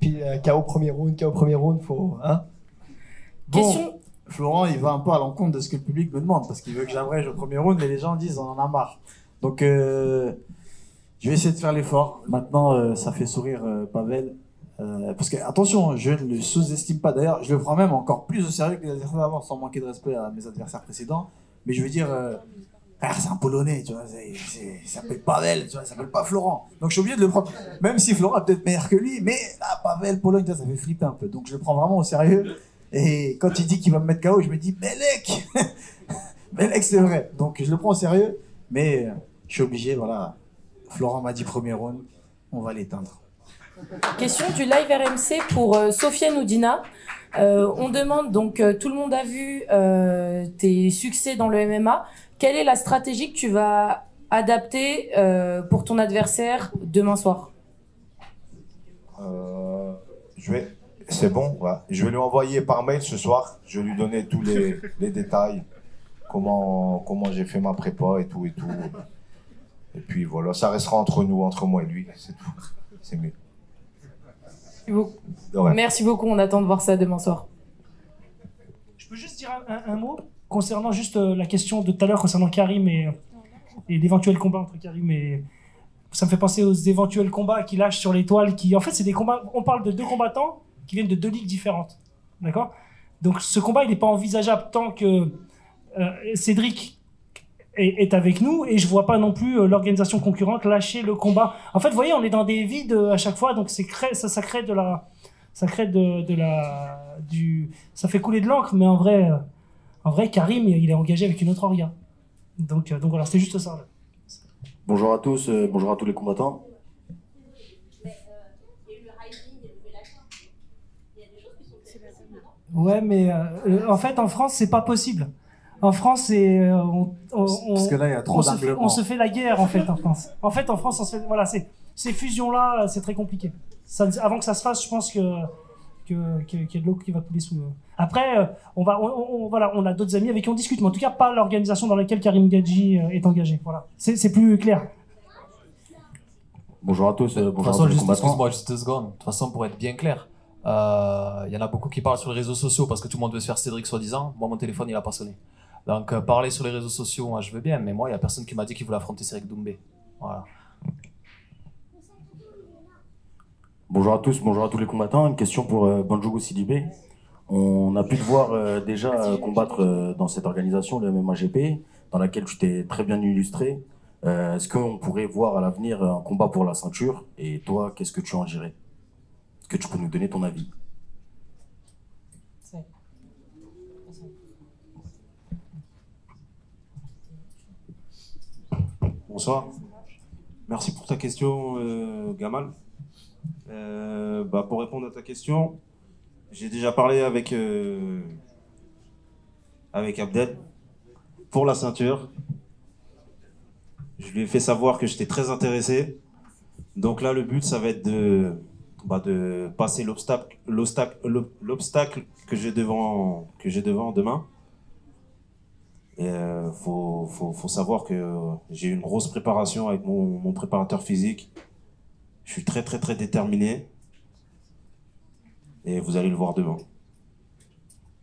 Puis, KO premier round, faut... Hein? Bon, Florent, il va un peu à l'encontre de ce que le public me demande, parce qu'il veut que j'abrège au premier round, mais les gens disent on en a marre. Donc, je vais essayer de faire l'effort. Maintenant, ça fait sourire Pavel. Parce que, attention, je ne le sous-estime pas. D'ailleurs, je le prends même encore plus au sérieux que les adversaires d'avant, sans manquer de respect à mes adversaires précédents. Mais je veux dire, c'est un Polonais, tu vois. Il s'appelle Pavel, tu vois, il s'appelle pas Florent. Donc, je suis obligé de le prendre. Même si Florent est peut-être meilleur que lui, mais là, Pavel, Pologne, ça fait flipper un peu. Donc, je le prends vraiment au sérieux. Et quand il dit qu'il va me mettre KO, je me dis, Belek Mais l'ex, c'est vrai. Donc, je le prends au sérieux, mais je suis obligé, voilà. Florent m'a dit premier round, on va l'éteindre. Question du live RMC pour Sofiane ou Dina. On demande, donc tout le monde a vu tes succès dans le MMA. Quelle est la stratégie que tu vas adapter pour ton adversaire demain soir? C'est bon, ouais. Je vais lui envoyer par mail ce soir. Je vais lui donner tous les détails, comment j'ai fait ma prépa et tout et tout. Et puis voilà, ça restera entre nous, entre moi et lui, c'est tout. C'est mieux. Merci beaucoup, on attend de voir ça demain soir. Je peux juste dire un mot concernant juste la question de tout à l'heure concernant Karim et l'éventuel combat entre Karim et... Ça me fait penser aux éventuels combats qu'il lâche sur l'étoile. En fait, c'est des combats... On parle de deux combattants qui viennent de deux ligues différentes. D'accord? Donc ce combat, il n'est pas envisageable tant que Cédric est avec nous, et je vois pas non plus l'organisation concurrente lâcher le combat. En fait, vous voyez, on est dans des vides à chaque fois, donc ça crée de la... Ça fait couler de l'encre, mais en vrai, Karim, il est engagé avec une autre orga. Donc voilà, c'était juste ça. Là. Bonjour à tous, bonjour à tous les combattants. Ouais, mais en fait, en France, c'est pas possible. En France, c'est parce que là, il y a trop d'arguments. On se fait la guerre, en fait, en France. En fait, en France, on se fait, voilà, ces fusions-là, c'est très compliqué. Avant que ça se fasse, je pense qu'il y a de l'eau qui va couler sous. Après, voilà, on a d'autres amis avec qui on discute, mais en tout cas, pas l'organisation dans laquelle Karim Gadji est engagé. Voilà, c'est plus clair. Bonjour à tous, bonjour à tous les combattants. Excuse-moi juste 2 secondes. De toute façon, pour être bien clair, il y en a beaucoup qui parlent sur les réseaux sociaux parce que tout le monde veut se faire Cédric soi-disant. Moi, mon téléphone, il a pas sonné. Donc, parler sur les réseaux sociaux, moi, je veux bien, mais moi, il y a personne qui m'a dit qu'il voulait affronter Cédric Doumbé. Voilà. Bonjour à tous, bonjour à tous les combattants. Une question pour Banjougou Sidibé. On a pu te voir déjà combattre dans cette organisation, le MMAGP, dans laquelle tu t'es très bien illustré. Est-ce qu'on pourrait voir à l'avenir un combat pour la ceinture? Et toi, qu'est-ce que tu en dirais? Est-ce que tu peux nous donner ton avis? Bonsoir. Merci pour ta question, Gamal. Pour répondre à ta question, j'ai déjà parlé avec Abdel pour la ceinture. Je lui ai fait savoir que j'étais très intéressé. Donc là, le but, ça va être de passer l'obstacle que j'ai devant demain. Et faut savoir que j'ai une grosse préparation avec mon préparateur physique. Je suis très très très déterminé. Et vous allez le voir demain.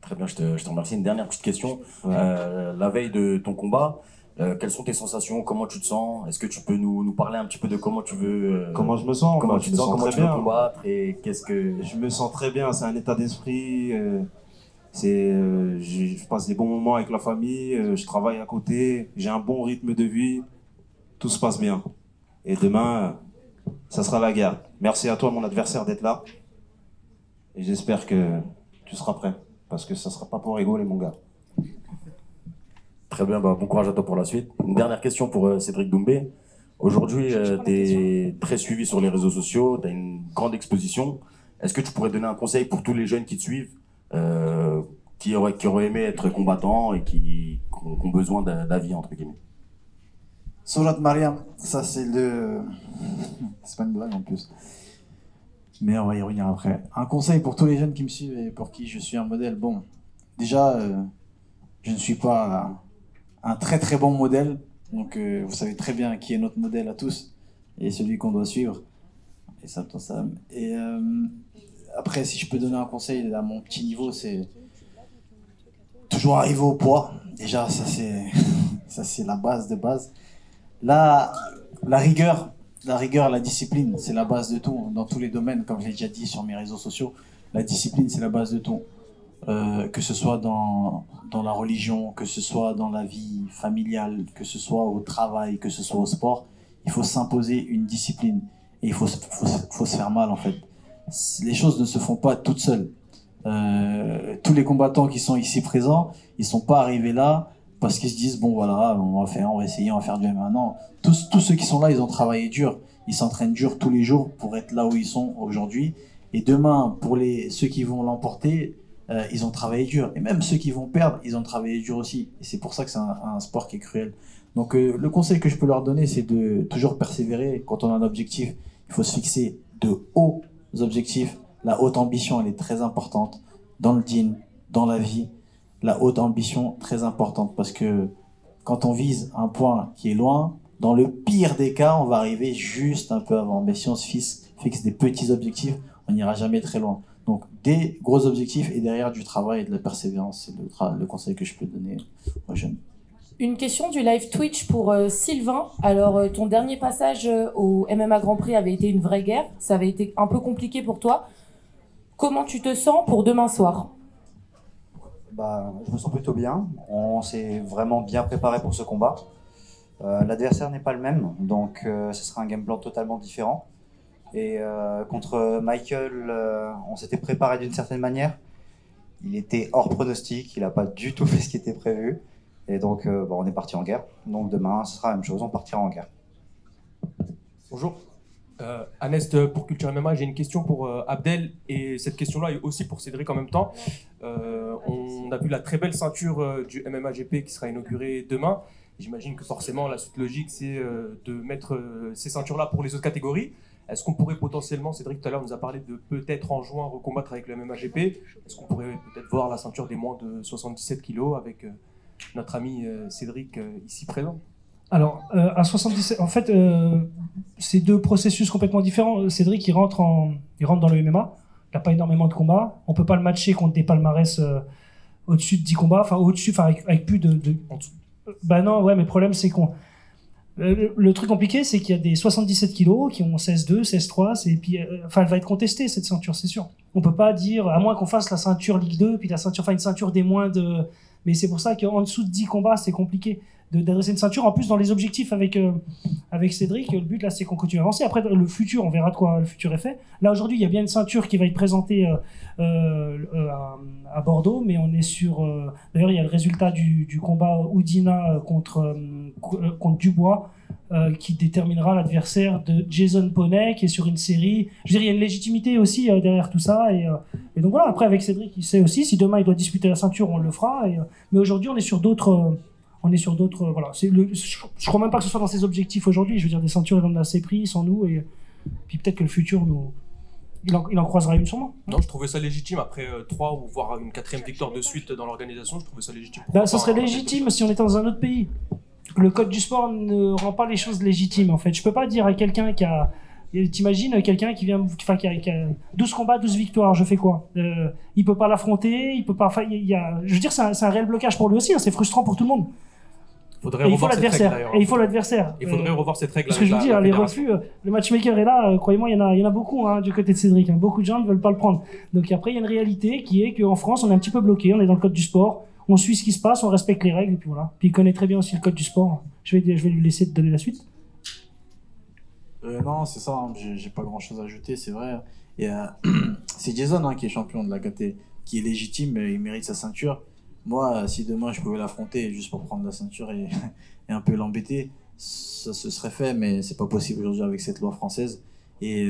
Très bien, je te remercie. Une dernière petite question. Ouais. La veille de ton combat, quelles sont tes sensations? Comment tu te sens? Est-ce que tu peux nous parler un petit peu de comment tu veux... comment je me sens? Comment tu te sens? Comment tu veux combattre? Et qu'est-ce que... Je me sens très bien, c'est un état d'esprit. Je passe des bons moments avec la famille, je travaille à côté, j'ai un bon rythme de vie. Tout se passe bien. Et demain, ça sera la guerre. Merci à toi, mon adversaire, d'être là. Et j'espère que tu seras prêt. Parce que ça sera pas pour rigoler, mon gars. Très bien, bon courage à toi pour la suite. Une dernière question pour Cédric Doumbé. Aujourd'hui, tu es très suivi sur les réseaux sociaux, tu as une grande exposition. Est-ce que tu pourrais donner un conseil pour tous les jeunes qui te suivent, qui auraient aimé être combattants et qui ont besoin d'avis, entre guillemets? Surat Mariam, ça c'est c'est pas une blague en plus. Mais on va y revenir après. Un conseil pour tous les jeunes qui me suivent et pour qui je suis un modèle. Bon, déjà, je ne suis pas un très très bon modèle. Donc vous savez très bien qui est notre modèle à tous et celui qu'on doit suivre. Et ça, Et après, si je peux donner un conseil à mon petit niveau, c'est toujours arriver au poids. Déjà, ça c'est la base de base. Là, la rigueur, la discipline, c'est la base de tout, dans tous les domaines, comme je l'ai déjà dit sur mes réseaux sociaux. La discipline, c'est la base de tout. Que ce soit dans la religion, que ce soit dans la vie familiale, que ce soit au travail, que ce soit au sport, il faut s'imposer une discipline. Et il faut se faire mal, en fait. Les choses ne se font pas toutes seules. Tous les combattants qui sont ici présents, ils ne sont pas arrivés là parce qu'ils se disent bon voilà, on va essayer, on va faire du MMA. Non, tous ceux qui sont là, ils ont travaillé dur, ils s'entraînent dur tous les jours pour être là où ils sont aujourd'hui. Et demain, pour ceux qui vont l'emporter, ils ont travaillé dur. Et même ceux qui vont perdre, ils ont travaillé dur aussi. Et c'est pour ça que c'est un sport qui est cruel. Donc le conseil que je peux leur donner, c'est de toujours persévérer. Quand on a un objectif, il faut se fixer de hauts objectifs. La haute ambition, elle est très importante dans le djinn, dans la vie. La haute ambition, très importante, parce que quand on vise un point qui est loin, dans le pire des cas, on va arriver juste un peu avant. Mais si on se fixe des petits objectifs, on n'ira jamais très loin. Donc des gros objectifs et derrière du travail et de la persévérance, c'est le conseil que je peux donner aux jeunes. Une question du live Twitch pour Sylvain. Alors, ton dernier passage au MMA Grand Prix avait été une vraie guerre. Ça avait été un peu compliqué pour toi. Comment tu te sens pour demain soir ? Je me sens plutôt bien. On s'est vraiment bien préparé pour ce combat. L'adversaire n'est pas le même, donc ce sera un game plan totalement différent. Et contre Michael, on s'était préparé d'une certaine manière. Il était hors pronostic, il n'a pas du tout fait ce qui était prévu. Et donc, on est parti en guerre. Donc demain, ce sera la même chose, on partira en guerre. Bonjour. Anest pour Culture MMA, j'ai une question pour Abdel et cette question-là est aussi pour Cédric en même temps. On a vu la très belle ceinture du MMA GP qui sera inaugurée demain. J'imagine que forcément la suite logique c'est de mettre ces ceintures-là pour les autres catégories. Est-ce qu'on pourrait potentiellement, Cédric tout à l'heure nous a parlé de peut-être en juin recombattre avec le MMA GP. Est-ce qu'on pourrait peut-être voir la ceinture des moins de 77 kilos avec notre ami Cédric ici présent? Alors, à 77, en fait, c'est deux processus complètement différents. Cédric, il rentre dans le MMA. Il n'a pas énormément de combats. On peut pas le matcher contre des palmarès au-dessus de 10 combats. Enfin, avec plus de... Bah non, ouais, mais le problème, c'est qu'on... Le truc compliqué, c'est qu'il y a des 77 kilos qui ont 16-2, 16-3, et puis, elle va être contestée, cette ceinture, c'est sûr. On peut pas dire, à moins qu'on fasse la ceinture Ligue 2, puis une ceinture des moins de... Mais c'est pour ça qu'en dessous de 10 combats, c'est compliqué d'adresser une ceinture. En plus, dans les objectifs avec Cédric, le but là, c'est qu'on continue à avancer. Après, le futur, on verra de quoi le futur est fait. Là, aujourd'hui, il y a bien une ceinture qui va être présentée à Bordeaux, mais on est sur... D'ailleurs, il y a le résultat du combat Oudina contre Dubois, qui déterminera l'adversaire de Jason Poney, qui est sur une série. Je dirais, il y a une légitimité aussi derrière tout ça. Et donc voilà, après, avec Cédric, il sait aussi, si demain il doit disputer la ceinture, on le fera. Mais aujourd'hui, on est sur d'autres... voilà. Je crois même pas que ce soit dans ses objectifs aujourd'hui. Je veux dire, des ceintures, il en a assez pris sans nous. Et puis peut-être que le futur, il en croisera une sûrement. Non, je trouvais ça légitime. Après 3 ou voire une 4e victoire de suite dans l'organisation, je trouvais ça légitime. Ça serait légitime si on était dans un autre pays. Le code du sport ne rend pas les choses légitimes, en fait. Je peux pas dire à quelqu'un qui a... T'imagines quelqu'un qui a 12 combats, 12 victoires, je fais quoi? Il peut pas l'affronter, il peut pas... je veux dire, c'est un réel blocage pour lui aussi, hein, c'est frustrant pour tout le monde. Il faut l'adversaire. Et il faut l'adversaire. Il faudrait revoir cette règle. Parce que je veux dire, les refus, le matchmaker est là, croyez-moi, il y en a beaucoup du côté de Cédric. Beaucoup de gens ne veulent pas le prendre. Donc après, il y a une réalité qui est qu'en France, on est un petit peu bloqué, on est dans le code du sport, on suit ce qui se passe, on respecte les règles, et puis voilà. Puis il connaît très bien aussi le code du sport. Je vais lui laisser te donner la suite. Non, c'est ça, hein, j'ai pas grand chose à ajouter, c'est vrai. Et, c'est Jason qui est champion de la KT, qui est légitime, il mérite sa ceinture. Moi, si demain je pouvais l'affronter juste pour prendre la ceinture et un peu l'embêter, ça se serait fait, mais c'est pas possible aujourd'hui avec cette loi française. Et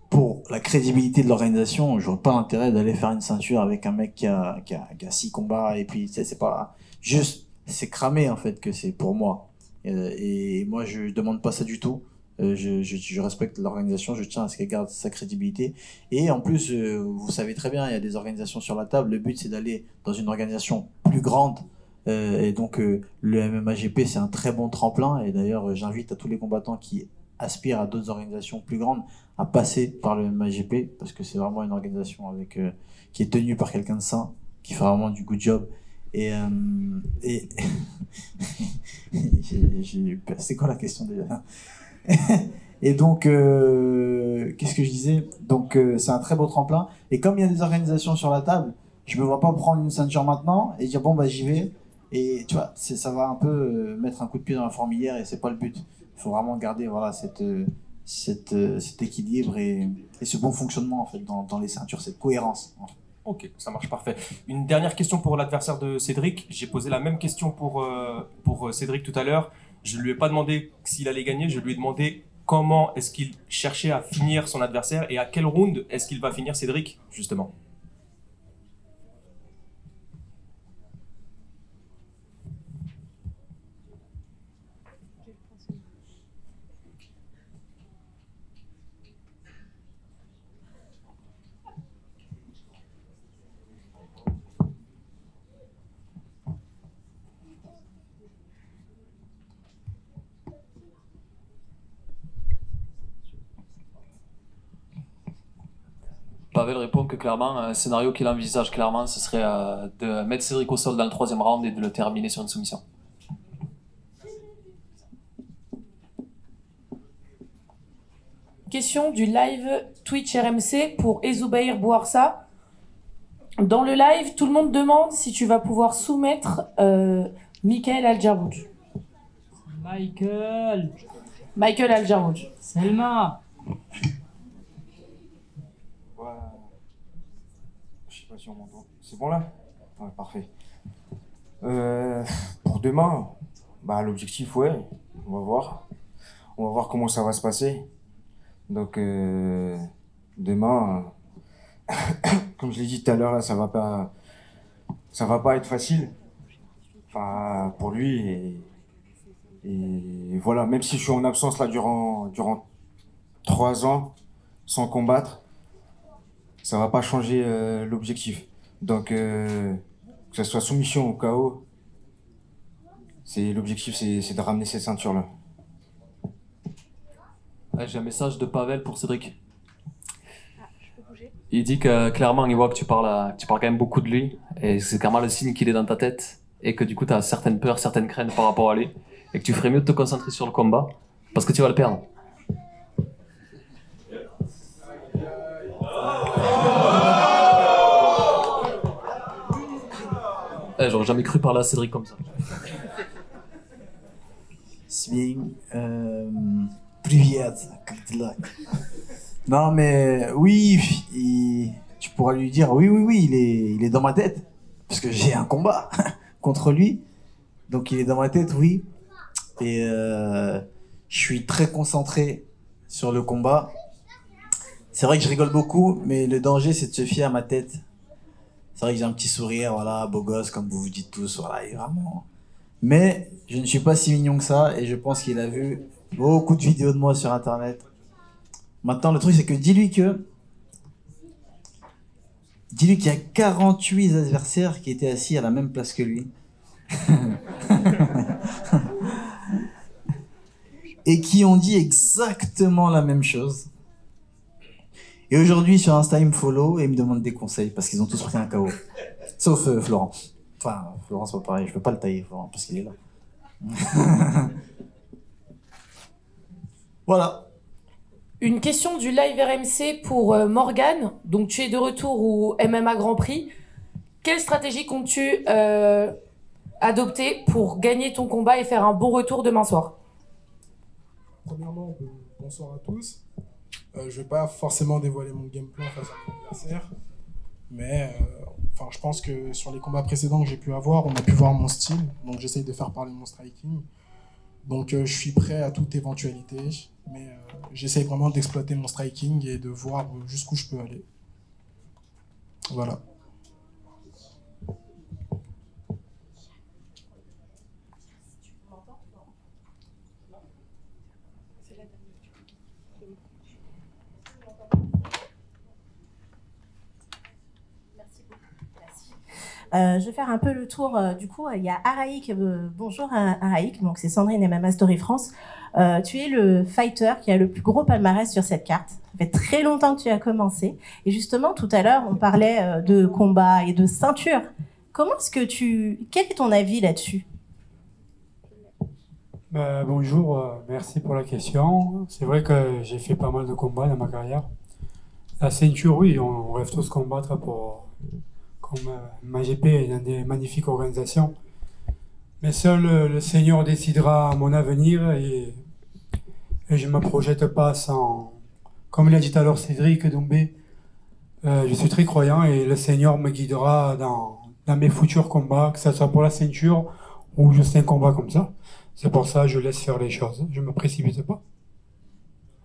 pour la crédibilité de l'organisation, j'aurais pas l'intérêt d'aller faire une ceinture avec un mec qui a 6 combats, et puis c'est pas juste, c'est cramé en fait que c'est pour moi. Et moi, je demande pas ça du tout. Je respecte l'organisation, je tiens à ce qu'elle garde sa crédibilité. Et en plus, vous savez très bien, il y a des organisations sur la table. Le but, c'est d'aller dans une organisation plus grande. Et donc, le MMA-GP, c'est un très bon tremplin. Et d'ailleurs, j'invite à tous les combattants qui aspirent à d'autres organisations plus grandes à passer par le MMA-GP, parce que c'est vraiment une organisation qui est tenue par quelqu'un de sain, qui fait vraiment du good job. Et c'est quoi la question déjà? Et donc, qu'est-ce que je disais? Donc, c'est un très beau tremplin. Et comme il y a des organisations sur la table, je me vois pas prendre une ceinture maintenant et dire bon bah j'y vais. Et tu vois, ça va un peu mettre un coup de pied dans la fourmilière et c'est pas le but. Il faut vraiment garder voilà cet équilibre et ce bon fonctionnement en fait dans les ceintures, cette cohérence. Ok, ça marche parfait. Une dernière question pour l'adversaire de Cédric. J'ai posé la même question pour Cédric tout à l'heure. Je ne lui ai pas demandé s'il allait gagner, je lui ai demandé comment est-ce qu'il cherchait à finir son adversaire et à quel round est-ce qu'il va finir Cédric, justement. Pavel répond que clairement, un scénario qu'il envisage clairement, ce serait de mettre Cédric au sol dans le 3e round et de le terminer sur une soumission. Question du live Twitch RMC pour Ezoubaïr Bouarsa. Dans le live, tout le monde demande si tu vas pouvoir soumettre Michael Al-Jarouj. Michael Al-Jarouj. Selma. Je sais pas si on m'entend. C'est bon là? Ouais, parfait. Pour demain, bah, l'objectif, ouais, on va voir. On va voir comment ça va se passer. Donc, demain, comme je l'ai dit tout à l'heure, là, ça va pas être facile. Enfin, pour lui. Et voilà, même si je suis en absence là durant 3 ans sans combattre, ça va pas changer l'objectif. Donc, que ce soit soumission ou KO, l'objectif, c'est de ramener cette ceinture-là. Ouais, j'ai un message de Pavel pour Cédric. Il dit que clairement, il voit que tu parles quand même beaucoup de lui, et c'est clairement le signe qu'il est dans ta tête, et que du coup, tu as certaines peurs, certaines craintes par rapport à lui, et que tu ferais mieux de te concentrer sur le combat, parce que tu vas le perdre. J'aurais jamais cru parler à Cédric comme ça. Swing, привет, как дела? Non mais oui, tu pourras lui dire oui, il est dans ma tête, parce que j'ai un combat contre lui, donc il est dans ma tête, oui, et je suis très concentré sur le combat. C'est vrai que je rigole beaucoup, mais le danger c'est de se fier à ma tête. C'est vrai que j'ai un petit sourire, voilà, beau gosse, comme vous vous dites tous, voilà, et vraiment. Mais je ne suis pas si mignon que ça, et je pense qu'il a vu beaucoup de vidéos de moi sur Internet. Maintenant, le truc, c'est que dis-lui qu'il y a 48 adversaires qui étaient assis à la même place que lui. Et qui ont dit exactement la même chose. Et aujourd'hui, sur Insta, ils me follow et ils me demandent des conseils parce qu'ils ont tous pris un KO. Sauf Florent. Enfin, Florent, c'est pas pareil. Je peux pas le tailler, Florent, parce qu'il est là. Voilà. Une question du live RMC pour Morgane. Donc, tu es de retour au MMA Grand Prix. Quelle stratégie comptes-tu adopter pour gagner ton combat et faire un bon retour demain soir? Premièrement, bonsoir à tous. Je vais pas forcément dévoiler mon game plan face à mon adversaire, mais je pense que sur les combats précédents que j'ai pu avoir, on a pu voir mon style, donc j'essaye de faire parler mon striking. Donc je suis prêt à toute éventualité, mais j'essaye vraiment d'exploiter mon striking et de voir jusqu'où je peux aller. Voilà. Je vais faire un peu le tour. Du coup, il y a Araïk. Bonjour Araïk, donc c'est Sandrine MMA Story France. Tu es le fighter qui a le plus gros palmarès sur cette carte. Ça fait très longtemps que tu as commencé. Et justement, tout à l'heure, on parlait de combat et de ceinture. Comment est-ce que quel est ton avis là-dessus? Bonjour, merci pour la question. C'est vrai que j'ai fait pas mal de combats dans ma carrière. La ceinture, oui, on rêve tous combattre comme MAGP est dans des magnifiques organisations. Mais seul le Seigneur décidera mon avenir et je ne me projette pas sans, comme l'a dit tout à l'heure Cédric Doumbé, Je suis très croyant et le Seigneur me guidera dans mes futurs combats, que ce soit pour la ceinture ou juste un combat comme ça. C'est pour ça que je laisse faire les choses. Je me précipite pas.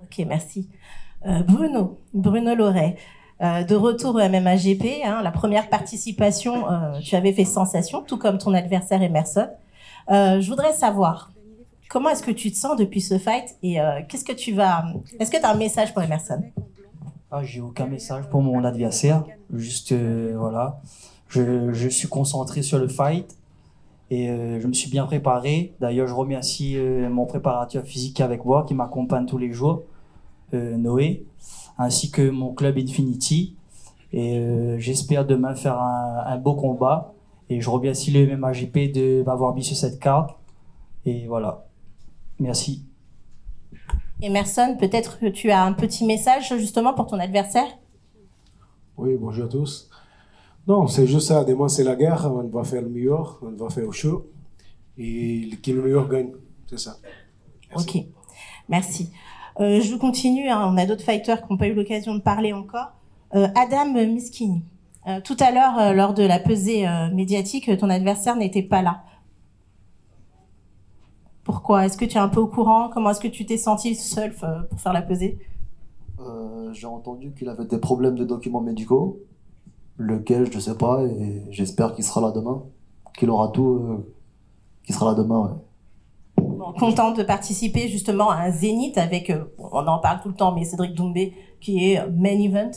Ok, merci. Bruno Loret, de retour au MMA GP, hein, la première participation, tu avais fait sensation, tout comme ton adversaire Emerson. Je voudrais savoir, comment est-ce que tu te sens depuis ce fight et est-ce que tu as un message pour Emerson? J'ai aucun message pour mon adversaire, juste voilà, je suis concentré sur le fight et je me suis bien préparé. D'ailleurs, je remercie mon préparateur physique avec moi qui m'accompagne tous les jours, Noé, ainsi que mon club Infinity. Et j'espère demain faire un beau combat. Et je remercie le MMAGP de m'avoir mis sur cette carte. Et voilà. Merci. Emerson, peut-être que tu as un petit message justement pour ton adversaire? Oui, bonjour à tous. Non, c'est juste ça. Demain, c'est la guerre. On va faire le meilleur. On va faire au chaud. Et qui le meilleur gagne. C'est ça. Merci. Ok. Merci. Je continue. Hein. On a d'autres fighters qui n'ont pas eu l'occasion de parler encore. Adam Miskini. Tout à l'heure, lors de la pesée médiatique, ton adversaire n'était pas là. Pourquoi? Est-ce que tu es un peu au courant? Comment est-ce que tu t'es senti seul pour faire la pesée? J'ai entendu qu'il avait des problèmes de documents médicaux, lequel je ne sais pas, et j'espère qu'il sera là demain, qu'il aura tout, qu'il sera là demain. Ouais. Bon, content de participer justement à un Zénith avec, on en parle tout le temps, mais Cédric Doumbé qui est main event.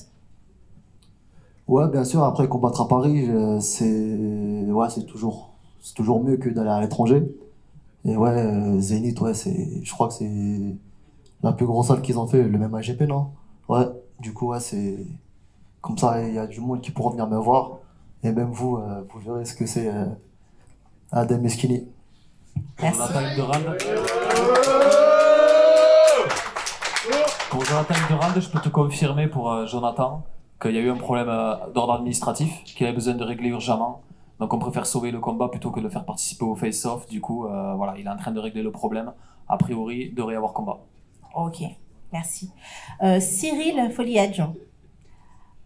Ouais, bien sûr. Après combattre à Paris, c'est toujours mieux que d'aller à l'étranger. Et ouais, Zénith, ouais, je crois que c'est la plus grosse salle qu'ils ont fait, le même AGP, non? Ouais, du coup, ouais, c'est comme ça, il y a du monde qui pourra venir me voir. Et même vous, vous verrez ce que c'est Adam Miskini. Merci. Pour Jonathan Durand, je peux te confirmer pour Jonathan qu'il y a eu un problème d'ordre administratif qu'il avait besoin de régler urgemment. Donc on préfère sauver le combat plutôt que de le faire participer au face-off. Du coup, voilà, il est en train de régler le problème. A priori, il devrait y avoir combat. Ok, merci. Cyril Foliadjon.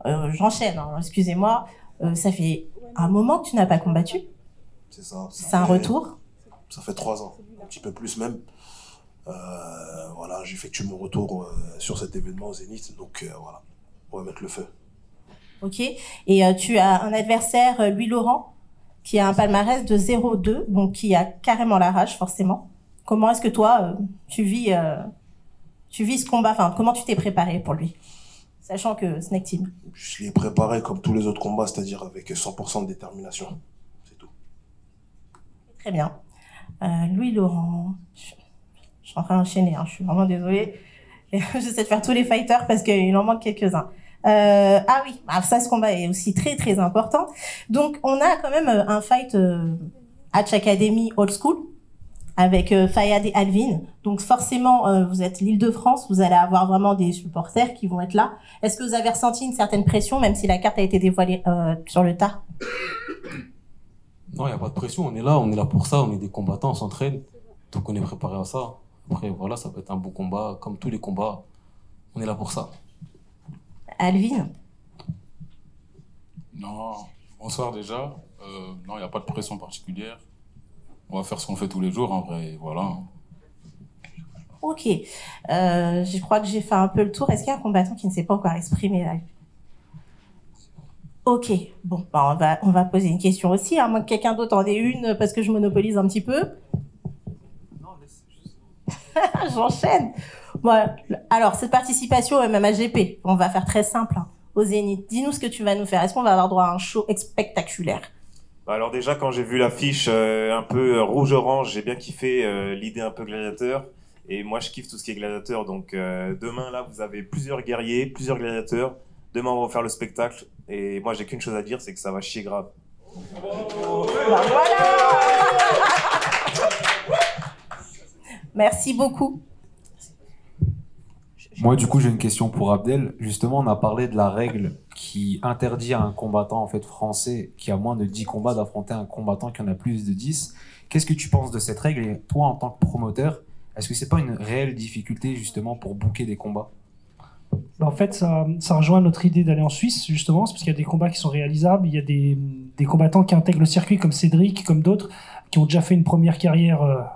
J'enchaîne, hein, excusez-moi. Ça fait un moment que tu n'as pas combattu. C'est ça. C'est un retour. Ça fait 3 ans, un petit peu plus même. Voilà, j'effectue mon retour sur cet événement au Zénith. Donc voilà, on va mettre le feu. Ok. Et tu as un adversaire, Louis Laurent, qui a un palmarès de 0-2, donc qui a carrément la rage, forcément. Comment est-ce que toi, tu vis ce combat? Enfin, comment tu t'es préparé pour lui, sachant que Snake Team? Je l'ai préparé comme tous les autres combats, c'est-à-dire avec 100% de détermination. C'est tout. Très bien. Louis Laurent, je suis en train d'enchaîner, hein, je suis vraiment désolée. J'essaie de faire tous les fighters parce qu'il en manque quelques-uns. Ah oui, ça, ce combat est aussi très très important. Donc on a quand même un fight Hatch Academy Old School avec Fayad et Alvin. Donc forcément, vous êtes l'Île-de-France, vous allez avoir vraiment des supporters qui vont être là. Est-ce que vous avez ressenti une certaine pression, même si la carte a été dévoilée sur le tard? Non, il n'y a pas de pression, on est là pour ça, on est des combattants, on s'entraîne, donc on est préparé à ça. Après, voilà, ça peut être un beau combat, comme tous les combats, on est là pour ça. Alvin? Non, bonsoir déjà. Non, il n'y a pas de pression particulière. On va faire ce qu'on fait tous les jours, en vrai, voilà. Ok. Je crois que j'ai fait un peu le tour. Est-ce qu'il y a un combattant qui ne s'est pas encore exprimé là? Ok. Bon, bah, on va poser une question aussi, à moins que quelqu'un d'autre en ait une, parce que je monopolise un petit peu. J'enchaîne. Bon, alors, cette participation au MMAGP, on va faire très simple, hein, au Zénith. Dis-nous ce que tu vas nous faire. Est-ce qu'on va avoir droit à un show spectaculaire? Bah alors déjà, quand j'ai vu l'affiche un peu rouge-orange, j'ai bien kiffé l'idée un peu gladiateur. Et moi, je kiffe tout ce qui est gladiateur. Donc demain, là, vous avez plusieurs guerriers, plusieurs gladiateurs. Demain, on va faire le spectacle. Et moi, j'ai qu'une chose à dire, c'est que ça va chier grave. Bah, voilà. Merci beaucoup. Moi, du coup, j'ai une question pour Abdel. Justement, on a parlé de la règle qui interdit à un combattant en fait, français qui a moins de 10 combats d'affronter un combattant qui en a plus de 10. Qu'est-ce que tu penses de cette règle? Et toi, en tant que promoteur, est-ce que c'est pas une réelle difficulté justement pour booker des combats? En fait, ça rejoint notre idée d'aller en Suisse, justement, c'est parce qu'il y a des combats qui sont réalisables, il y a des combattants qui intègrent le circuit, comme Cédric, comme d'autres, qui ont déjà fait une première carrière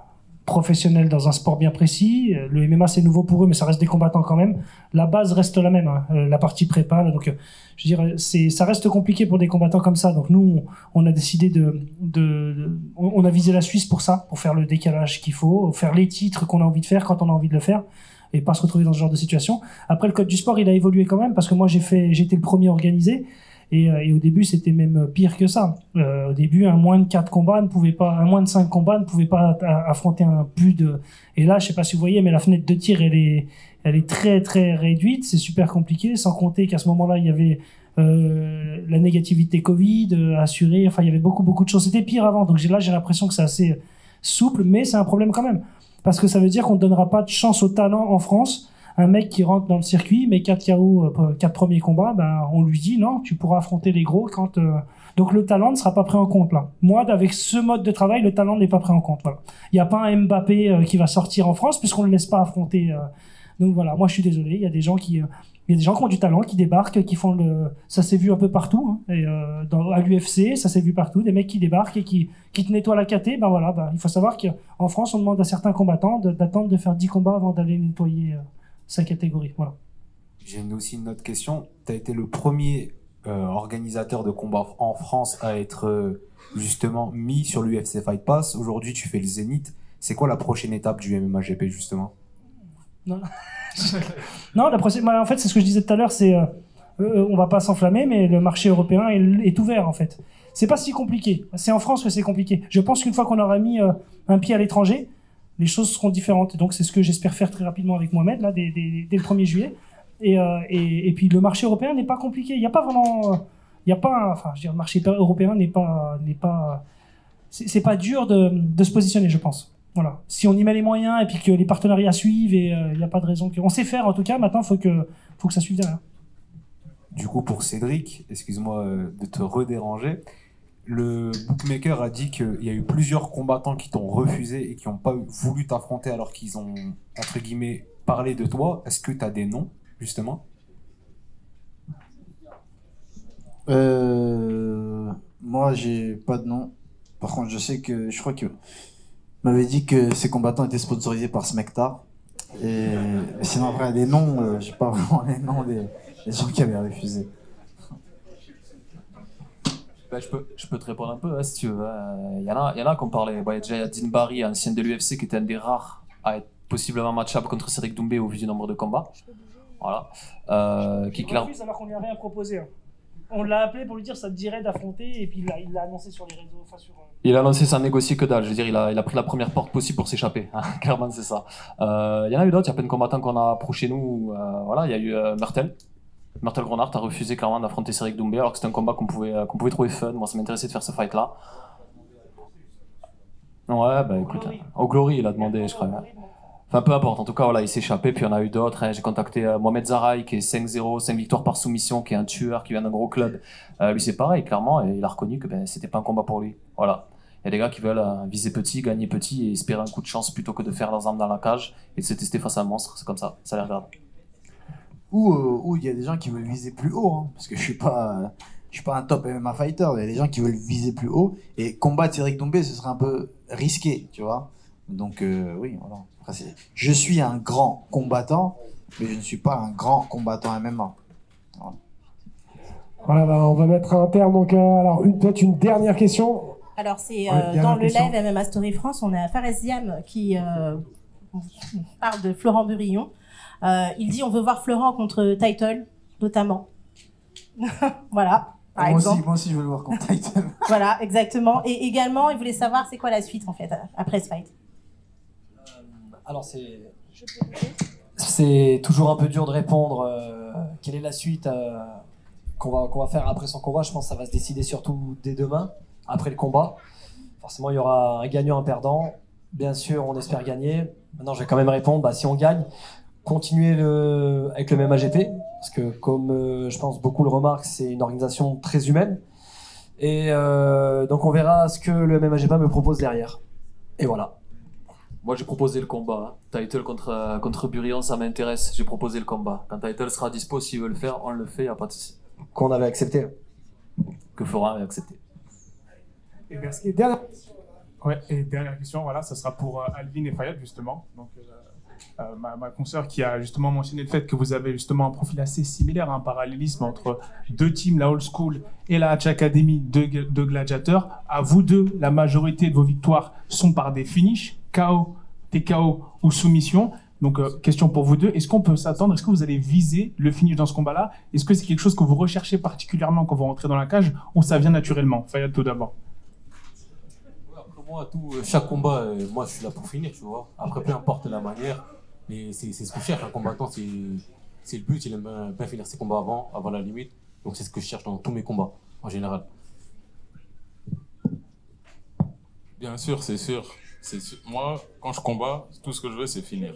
professionnelle dans un sport bien précis. Le MMA, c'est nouveau pour eux, mais ça reste des combattants quand même. La base reste la même, hein, la partie prépa. Là, donc, je veux dire, ça reste compliqué pour des combattants comme ça. Donc, nous, on a décidé on a visé la Suisse pour ça, pour faire le décalage qu'il faut, faire les titres qu'on a envie de faire quand on a envie de le faire, et pas se retrouver dans ce genre de situation. Après, le code du sport, il a évolué quand même, parce que moi, j'ai été le premier organisé, et au début, c'était même pire que ça. Au début, un moins de 4 combats un moins de 5 combats ne pouvait pas affronter un plus de... Et là, je sais pas si vous voyez, mais la fenêtre de tir, elle est très, très réduite, c'est super compliqué, sans compter qu'à ce moment-là, il y avait la négativité Covid assurée, enfin, il y avait beaucoup, beaucoup de choses. C'était pire avant, donc là, j'ai l'impression que c'est assez souple, mais c'est un problème quand même. Parce que ça veut dire qu'on ne donnera pas de chance au talent en France. Un mec qui rentre dans le circuit, mais 4 KO, 4 premiers combats, ben, on lui dit non, tu pourras affronter les gros quand... Donc le talent ne sera pas pris en compte là. Moi, avec ce mode de travail, le talent n'est pas pris en compte. Voilà. Il n'y a pas un Mbappé qui va sortir en France puisqu'on ne le laisse pas affronter. Donc voilà, moi je suis désolé, il y a des gens qui ont du talent, qui débarquent, qui font ça s'est vu un peu partout, hein, et à l'UFC, ça s'est vu partout, des mecs qui débarquent et qui te nettoient la caté. Ben voilà, il faut savoir qu'en France, on demande à certains combattants d'attendre de faire 10 combats avant d'aller nettoyer sa catégorie. Voilà. J'ai aussi une autre question. Tu as été le premier organisateur de combat en France à être justement mis sur l'UFC Fight Pass. Aujourd'hui, tu fais le Zénith. C'est quoi la prochaine étape du MMA GP, justement? Non, la prochaine... en fait, c'est ce que je disais tout à l'heure, c'est on va pas s'enflammer, mais le marché européen est ouvert, en fait. C'est pas si compliqué. C'est en France que c'est compliqué. Je pense qu'une fois qu'on aura mis un pied à l'étranger, les choses seront différentes. Donc, c'est ce que j'espère faire très rapidement avec Mohamed, là, dès le 1er juillet. Et puis, le marché européen n'est pas compliqué. Il n'y a pas vraiment... le marché européen n'est pas... C'est pas dur de se positionner, je pense. Voilà. Si on y met les moyens et puis que les partenariats suivent, et il n'y a pas de raison on sait faire, en tout cas. Maintenant, faut que ça suive derrière. Du coup, pour Cédric, excuse-moi de te redéranger, le bookmaker a dit qu'il y a eu plusieurs combattants qui t'ont refusé et qui n'ont pas voulu t'affronter alors qu'ils ont, entre guillemets, parlé de toi. Est-ce que tu as des noms, justement? Moi, j'ai pas de nom. Par contre, je crois que m'avait dit que ces combattants étaient sponsorisés par Smecta. Et sinon, après, des noms, j'ai pas vraiment les noms des gens qui avaient refusé. Ben, je peux te répondre un peu, hein, si tu veux. Il y en a qui ont parlé. Bon, il y a déjà Yadine Barry, ancienne de l'UFC, qui était un des rares à être possiblement matchable contre Cédric Doumbé au vu du nombre de combats. Voilà. Il refuse alors qu'on lui a rien proposé. Hein. On l'a appelé pour lui dire ça te dirait d'affronter, et puis il l'a annoncé sur les réseaux. Il a lancé sans négocier que dalle. Je veux dire, il a pris la première porte possible pour s'échapper. Clairement, c'est ça. Il y en a eu d'autres. Il y a plein de combattants qu'on a approchés nous. Voilà, il y a eu Mertel Gronard a refusé clairement d'affronter Cédric Doumbé alors que c'était un combat qu'on pouvait trouver fun. Moi, ça m'intéressait de faire ce fight-là. Ouais, bah écoute, au Glory, il a demandé, je crois. Enfin, peu importe. En tout cas, voilà, il s'est échappé. Puis il y en a eu d'autres. Hein. J'ai contacté Mohamed Zaraï, qui est 5-0, 5 victoires par soumission, qui est un tueur, qui vient d'un gros club. Lui, c'est pareil, clairement. Et il a reconnu que c'était pas un combat pour lui. Voilà. Il y a des gars qui veulent viser petit, gagner petit et espérer un coup de chance plutôt que de faire leurs armes dans la cage et de se tester face à un monstre. C'est comme ça. Ça a l'air grave. Ou il y a des gens qui veulent viser plus haut, hein, parce que je suis pas un top MMA fighter. Il y a des gens qui veulent viser plus haut et combattre Cédric Doumbé, ce serait un peu risqué, tu vois. Donc oui, voilà. Après, je suis un grand combattant, mais je ne suis pas un grand combattant MMA. Voilà, on va mettre un terme. Donc, alors peut-être une dernière question. Alors c'est dans le live MMA Story France, on a Fares Diam qui parle de Florent Burillon. Il dit on veut voir Florent contre Title, notamment. Voilà, par exemple. Moi aussi, je veux le voir contre Title. Voilà, exactement. Et également, il voulait savoir c'est quoi la suite, en fait, après ce fight. Alors, c'est toujours un peu dur de répondre. Quelle est la suite qu'on va faire après son combat? Je pense que ça va se décider surtout dès demain, après le combat. Forcément, il y aura un gagnant, un perdant. Bien sûr, on espère gagner. Maintenant, je vais quand même répondre, si on gagne, continuer avec le MMA-GP, parce que comme je pense beaucoup le remarquent, c'est une organisation très humaine. Et donc on verra ce que le MMA-GP me propose derrière. Et voilà. Moi, j'ai proposé le combat. Hein. Title contre Burian, ça m'intéresse. J'ai proposé le combat. Quand Title sera dispo, s'il veut le faire, on le fait, y a pas de souci. Qu'on avait accepté. Que Florent avait accepté. Et merci. Dernière question. Ouais, et dernière question, voilà, ça sera pour Alvin et Fayad, justement. Donc, ma consoeur qui a justement mentionné le fait que vous avez justement un profil assez similaire, un parallélisme entre deux teams, la Old School et la Hatch Academy de Gladiators. À vous deux, la majorité de vos victoires sont par des finishes, KO, TKO ou soumission. Donc, question pour vous deux, est-ce qu'on peut s'attendre, est-ce que vous allez viser le finish dans ce combat-là? Est-ce que c'est quelque chose que vous recherchez particulièrement quand vous rentrez dans la cage ou ça vient naturellement? Fayad, tout d'abord. Moi, chaque combat, moi je suis là pour finir, tu vois. Après, peu importe la manière, mais c'est ce que je cherche. Un combattant, c'est le but, il aime bien finir ses combats avant la limite. Donc c'est ce que je cherche dans tous mes combats, en général. Bien sûr, c'est sûr. Moi, quand je combats, tout ce que je veux, c'est finir.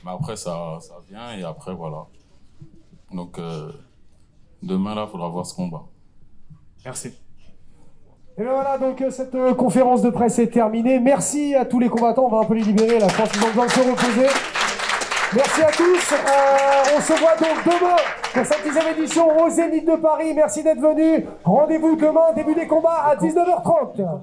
Mais après, ça vient et après, voilà. Donc, demain, là, il faudra voir ce combat. Merci. Et bien voilà, donc cette conférence de presse est terminée. Merci à tous les combattants. On va un peu les libérer. Là, je pense qu'ils ont besoin de se reposer. Merci à tous. On se voit donc demain pour cette 10e édition au Zénith de Paris. Merci d'être venus. Rendez-vous demain, début des combats à 19h30.